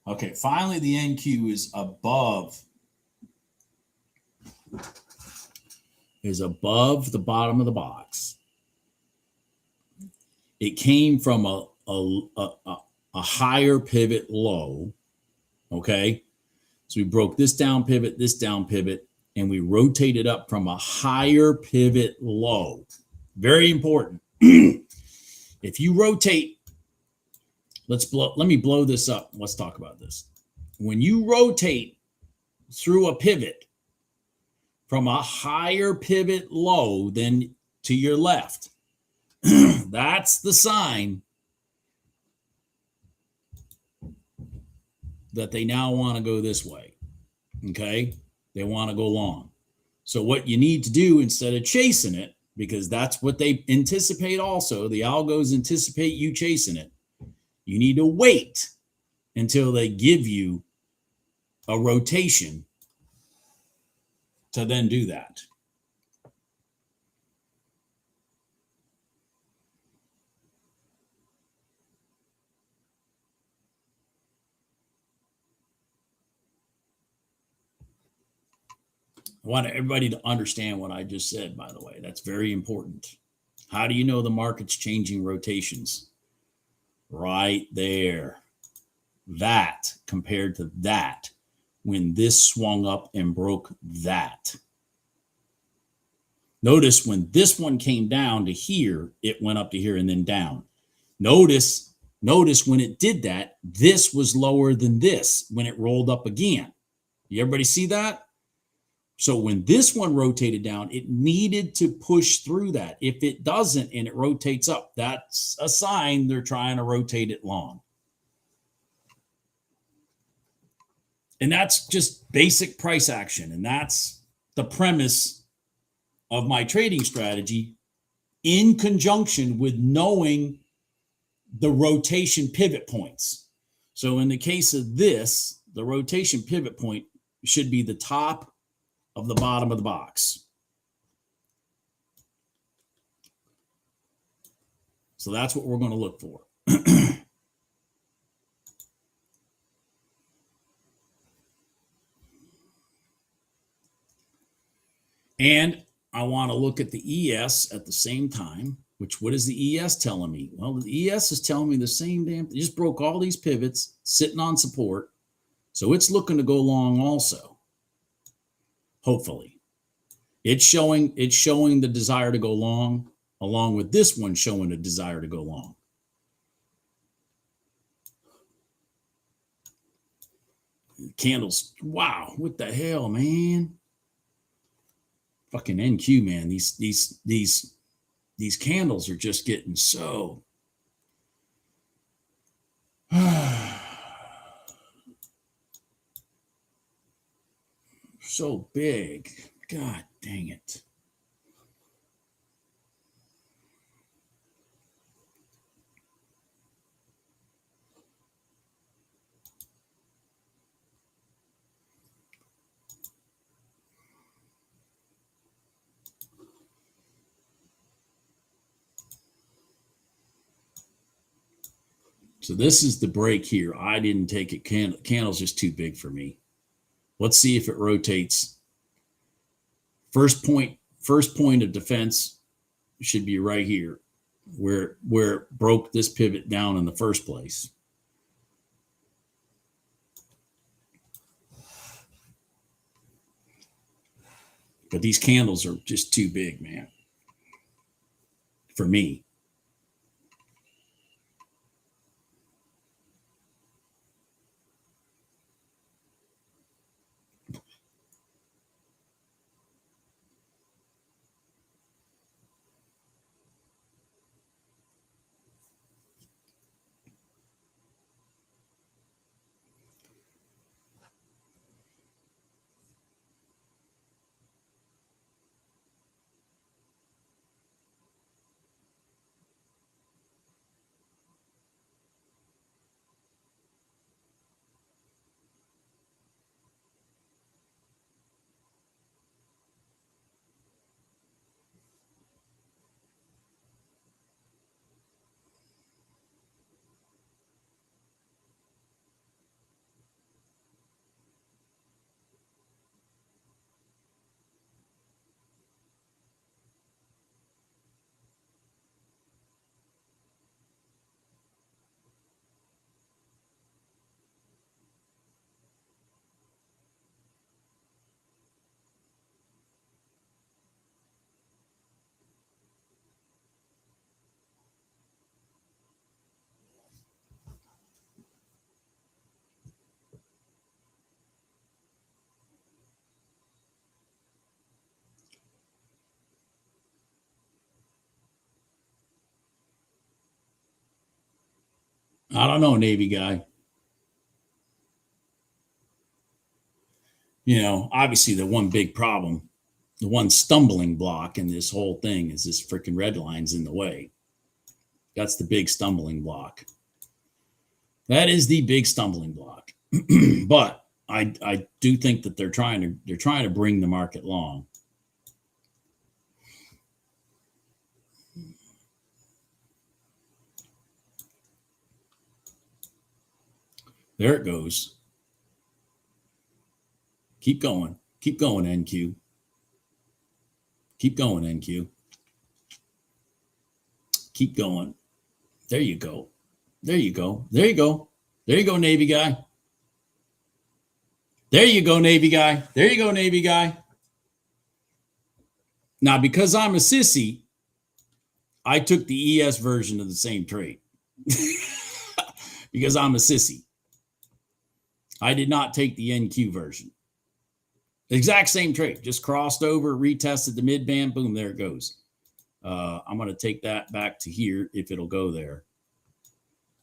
Okay, finally the NQ is above the bottom of the box. It came from a higher pivot low. Okay, so we broke this down pivot, and we rotate it up from a higher pivot low. Very important. If you rotate, let me blow this up. Let's talk about this. When you rotate through a pivot from a higher pivot low than to your left, that's the sign that they now want to go this way. Okay? They want to go long. So what you need to do instead of chasing it, because that's what they anticipate also, the algos anticipate you chasing it, you need to wait until they give you a rotation to then do that. I want everybody to understand what I just said, by the way. That's very important. How do you know the market's changing rotations? Right there. That compared to that, when this swung up and broke that. Notice when this one came down to here, it went up to here and then down. Notice when it did that, this was lower than this when it rolled up again. You everybody see that? So when this one rotated down, it needed to push through that. If it doesn't and it rotates up, that's a sign they're trying to rotate it long. And that's just basic price action. And that's the premise of my trading strategy in conjunction with knowing the rotation pivot points. So in the case of this, the rotation pivot point should be the top of the bottom of the box. So that's what we're going to look for. And I want to look at the ES at the same time, which what is the ES telling me? Well, the ES is telling me the same damn thing. It just broke all these pivots sitting on support. So it's looking to go long also. Hopefully. It's showing the desire to go long, along with this one showing a desire to go long. Candles. Wow, what the hell, man? Fucking NQ, man. These candles are just getting so so big. God dang it. So this is the break here. I didn't take it. Candle's just too big for me. Let's see if it rotates. First point of defense should be right here, where it broke this pivot down in the first place. But these candles are just too big, man, for me. I don't know, Navy guy. You know, obviously the one big problem, the one stumbling block in this whole thing is this freaking red line's in the way. That's the big stumbling block. That is the big stumbling block. But I do think that they're trying to bring the market long. There it goes. Keep going. Keep going, NQ. Keep going, NQ. Keep going. There you go. There you go. There you go. There you go, Navy guy. There you go, Navy guy. There you go, Navy guy. Now, because I'm a sissy, I took the ES version of the same trade. Because I'm a sissy. I did not take the NQ version. Exact same trade. Just crossed over, retested the mid band. Boom, there it goes. I'm going to take that back to here if it'll go there.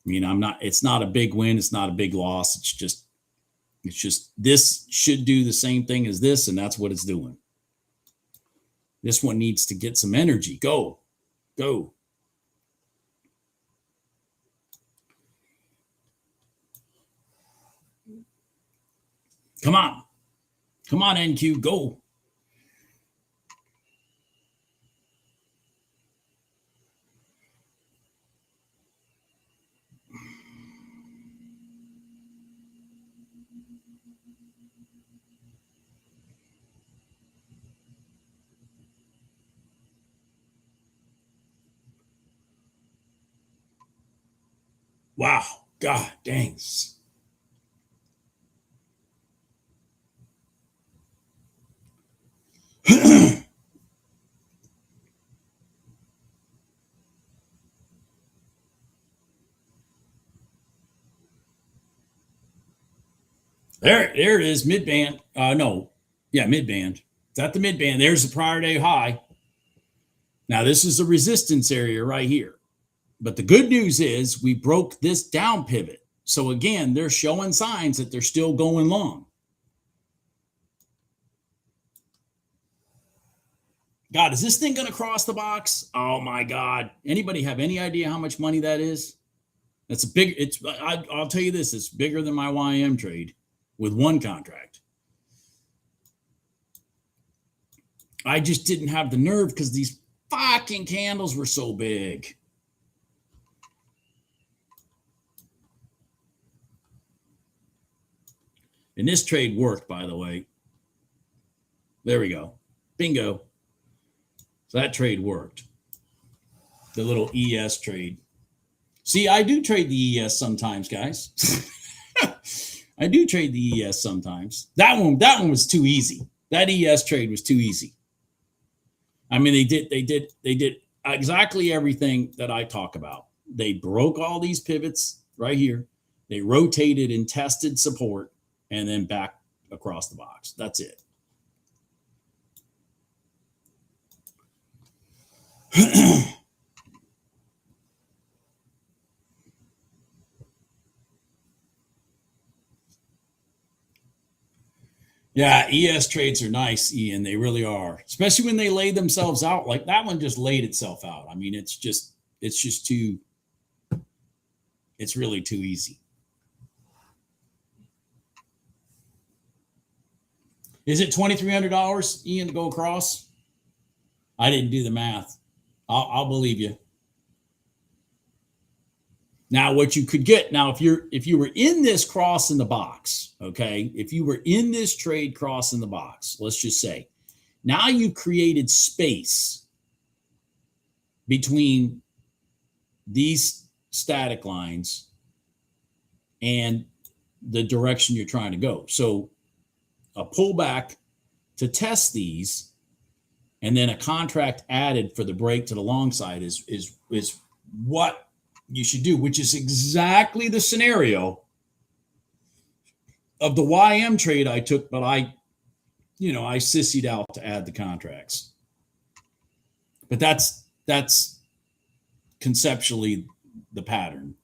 I mean, it's not a big win. It's not a big loss. It's just this should do the same thing as this, and that's what it's doing. This one needs to get some energy. Go. Go. Come on. Come on, NQ. Go. Wow. God dang. There it is. Mid band. Mid band. It's at the mid band. There's the prior day high. Now, this is a resistance area right here. But the good news is we broke this down pivot. So again, they're showing signs that they're still going long. God, is this thing going to cross the box? Oh my God. Anybody have any idea how much money that is? That's a big, I'll tell you this, it's bigger than my YM trade with one contract. I just didn't have the nerve because these fucking candles were so big. And this trade worked, by the way. There we go. Bingo. So that trade worked. The little ES trade. See, I do trade the ES sometimes, guys. I do trade the ES sometimes. That one was too easy. That ES trade was too easy. I mean, they did exactly everything that I talk about. They broke all these pivots right here. They rotated and tested support and then back across the box. That's it. Yeah, ES trades are nice, Ian. They really are, especially when they lay themselves out. Like that one just laid itself out. I mean, it's really too easy. Is it $2,300, Ian, to go across? I didn't do the math. I'll believe you. Now, what you could get now, if you were in this cross in the box, okay, if you were in this trade cross in the box, let's just say, now you've created space between these static lines and the direction you're trying to go. So a pullback to test these, and then a contract added for the break to the long side is what you should do, which is exactly the scenario of the YM trade I took, but I sissied out to add the contracts. But that's conceptually the pattern.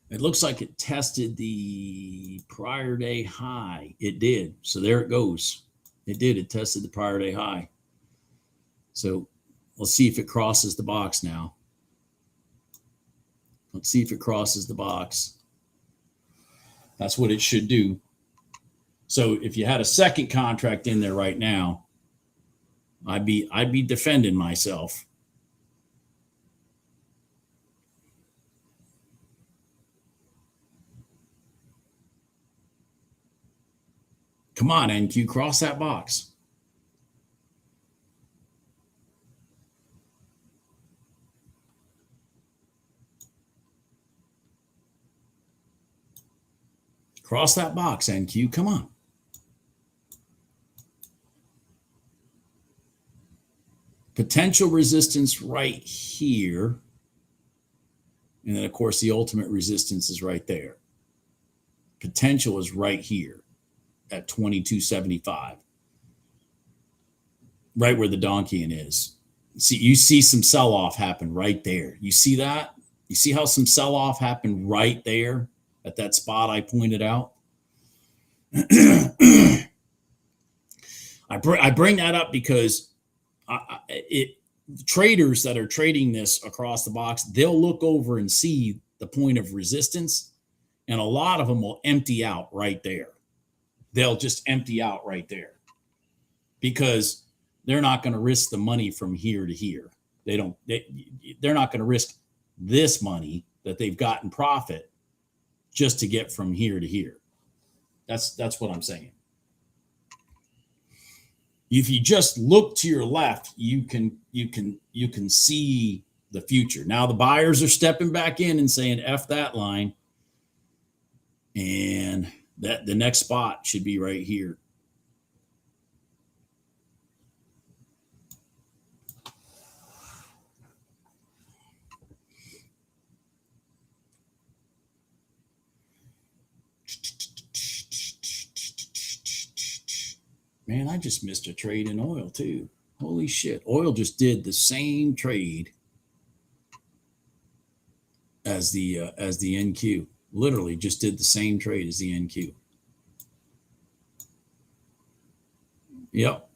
It looks like it tested the prior day high. It did. So there it goes. It did. It tested the prior day high. So let's see if it crosses the box now. Let's see if it crosses the box. That's what it should do. So if you had a second contract in there right now, I'd be defending myself. Come on, NQ, cross that box. Cross that box, NQ. Come on. Potential resistance right here. And then, of course, the ultimate resistance is right there. Potential is right here at 2275. Right where the donkeying is. See, you see some sell-off happen right there. You see that? You see how some sell-off happened right there at that spot I pointed out? I bring that up because traders that are trading this across the box, they'll look over and see the point of resistance, and a lot of them will empty out right there. They'll just empty out right there because they're not going to risk the money from here to here. They're not going to risk this money that they've got in profit just to get from here to here. That's what I'm saying. If you just look to your left, you can see the future. Now the buyers are stepping back in and saying F that line, and that the next spot should be right here. Man, I just missed a trade in oil too. Holy shit. Oil just did the same trade as the NQ. Literally just did the same trade as the NQ. Yep.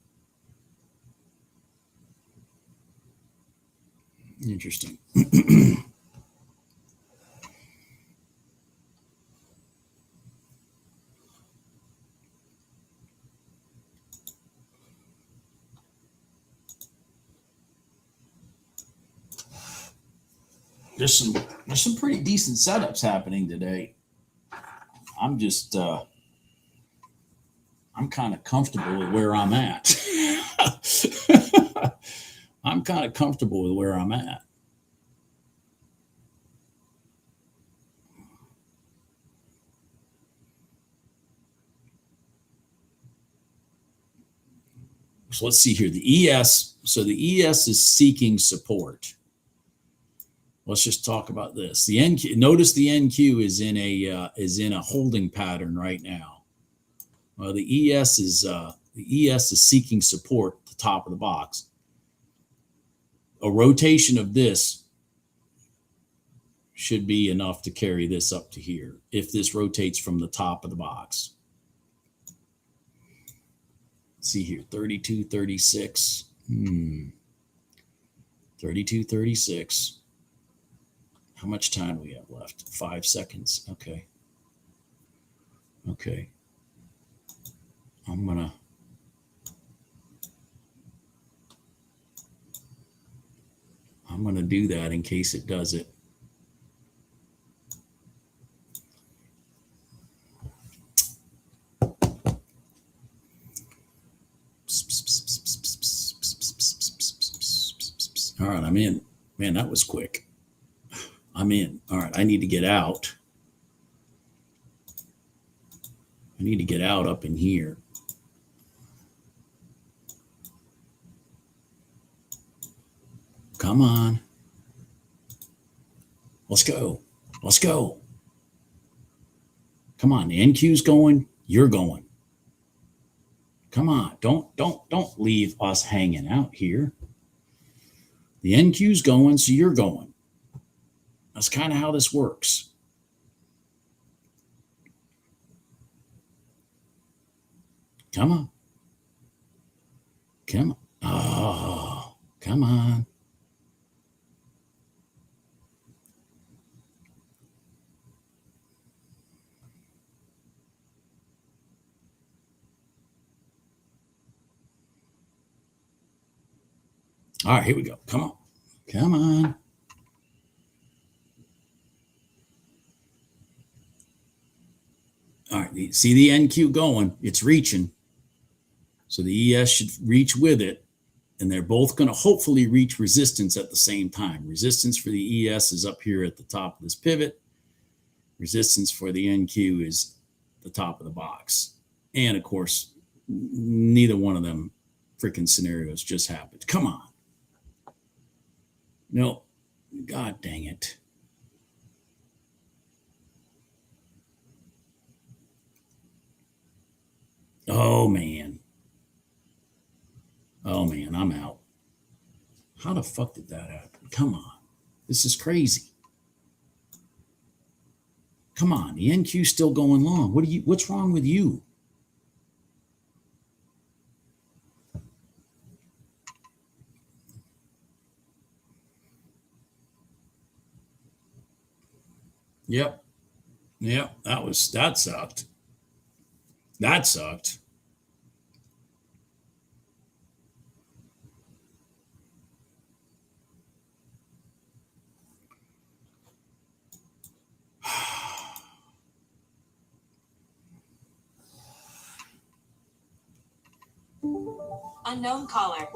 Interesting. There's some pretty decent setups happening today. I'm just I'm kind of comfortable with where I'm at. I'm kind of comfortable with where I'm at. So let's see here. The ES. So the ES is seeking support. Let's just talk about this. The NQ. Notice the NQ is in a holding pattern right now. Well, the ES is seeking support at the top of the box. A rotation of this should be enough to carry this up to here if this rotates from the top of the box. Let's see here, 32.36. 32.36. How much time do we have left? 5 seconds. Okay. Okay. I'm gonna do that in case it does it. All right, I'm in. Man, that was quick. I'm in. All right, I need to get out. I need to get out up in here. Come on. Let's go. Let's go. Come on. The NQ's going. You're going. Come on. Don't leave us hanging out here. The NQ's going, so you're going. That's kind of how this works. Come on. Come on. Oh, come on. All right, here we go. Come on. Come on. All right, see the NQ going. It's reaching. So the ES should reach with it. And they're both going to hopefully reach resistance at the same time. Resistance for the ES is up here at the top of this pivot. Resistance for the NQ is the top of the box. And of course, neither one of them freaking scenarios just happened. Come on. No, God dang it. Oh, man. Oh, man, I'm out. How the fuck did that happen? Come on. This is crazy. Come on. The NQ's still going long. What's wrong with you? Yep. That sucked. That sucked. Unknown caller.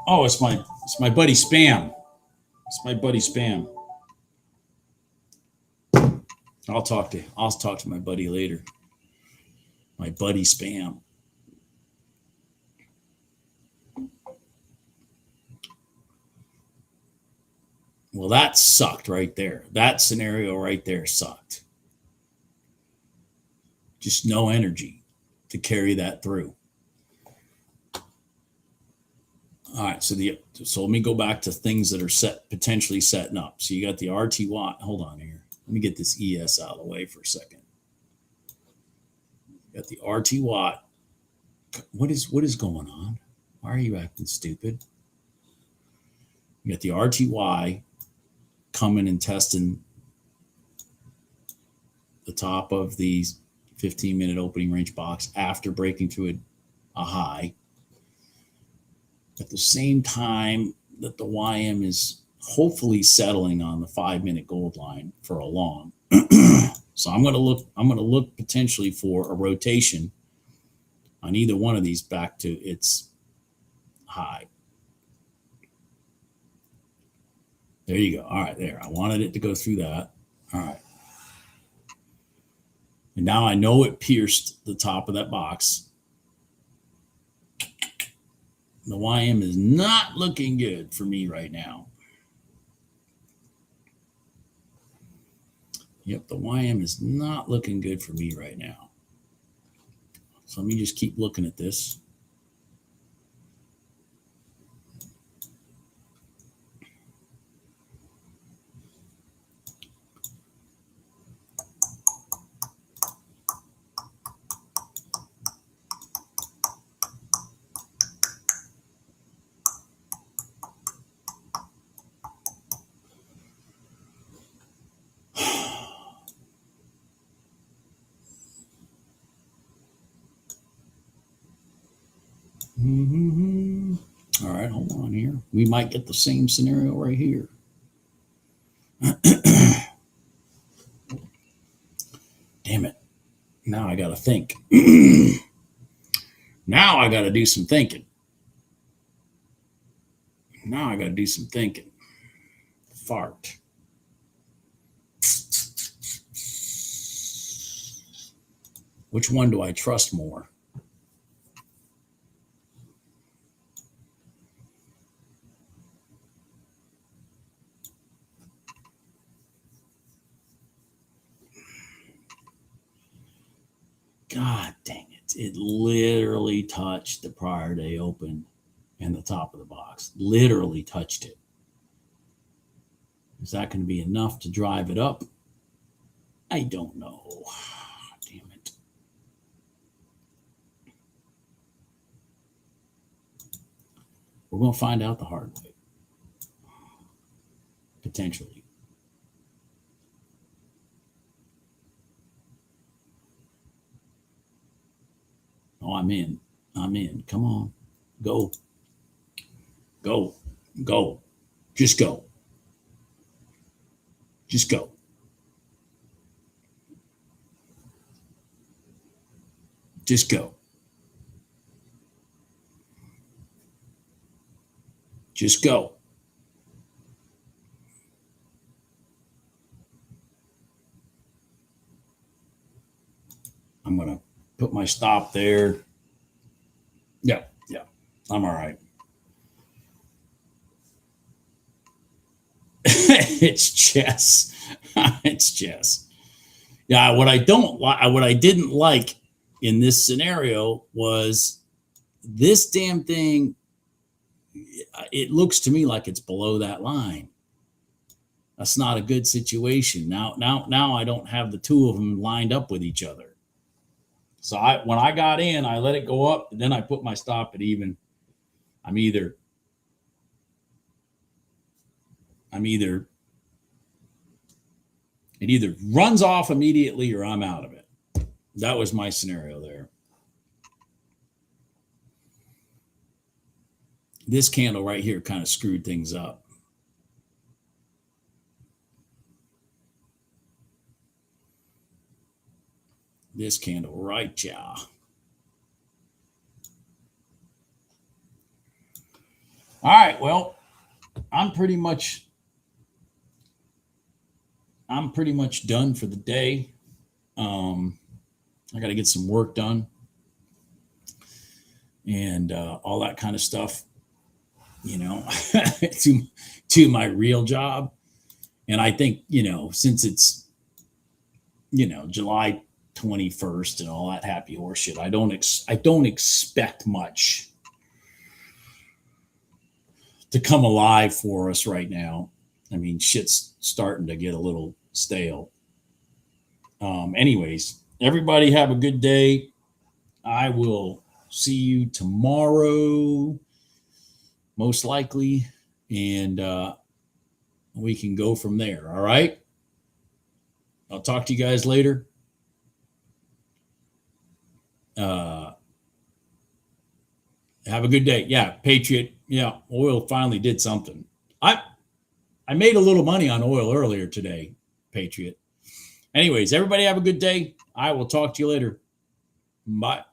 Oh, it's my buddy Spam. It's my buddy Spam. I'll talk to my buddy later. My buddy Spam. Well, that sucked right there. That scenario right there sucked. Just no energy to carry that through. All right, so let me go back to things that are potentially setting up. So you got the RTY. Hold on here. Let me get this ES out of the way for a second. You got the RTY. What is going on? Why are you acting stupid? You got the RTY coming and testing the top of the 15-minute opening range box after breaking through a high. At the same time that the YM is hopefully settling on the 5-minute gold line for a long. So I'm going to look potentially for a rotation on either one of these back to its high. There you go. All right, there. I wanted it to go through that. All right. And now I know it pierced the top of that box. The YM is not looking good for me right now. Yep, the YM is not looking good for me right now. So let me just keep looking at this. All right, hold on here. We might get the same scenario right here. Damn it. Now I got to think. Now I got to do some thinking. Fart. Which one do I trust more? God dang it. It literally touched the prior day open and the top of the box. Literally touched it. Is that going to be enough to drive it up? I don't know. Damn it. We're going to find out the hard way. Potentially. Oh, I'm in. I'm in. Come on. Go. Go. Go. Just go. Just go. Just go. Just go. I'm going to put my stop there. Yeah. I'm all right. It's chess. It's chess. Yeah, what I didn't like in this scenario was this damn thing. It looks to me like it's below that line. That's not a good situation. Now I don't have the two of them lined up with each other. So when I got in, I let it go up, and then I put my stop at even. It either runs off immediately or I'm out of it. That was my scenario there. This candle right here kind of screwed things up. This candle right here. All right, well, I'm pretty much done for the day. I got to get some work done and all that kind of stuff, to my real job. And I think, since it's, July 21st and all that happy horse shit, I don't expect much to come alive for us right now. I mean, shit's starting to get a little stale. Anyways, everybody have a good day. I will see you tomorrow, most likely, and we can go from there. All right. I'll talk to you guys later. Have a good day. Yeah, Patriot. Yeah, oil finally did something. I made a little money on oil earlier today, Patriot. Anyways, everybody have a good day. I will talk to you later. Bye.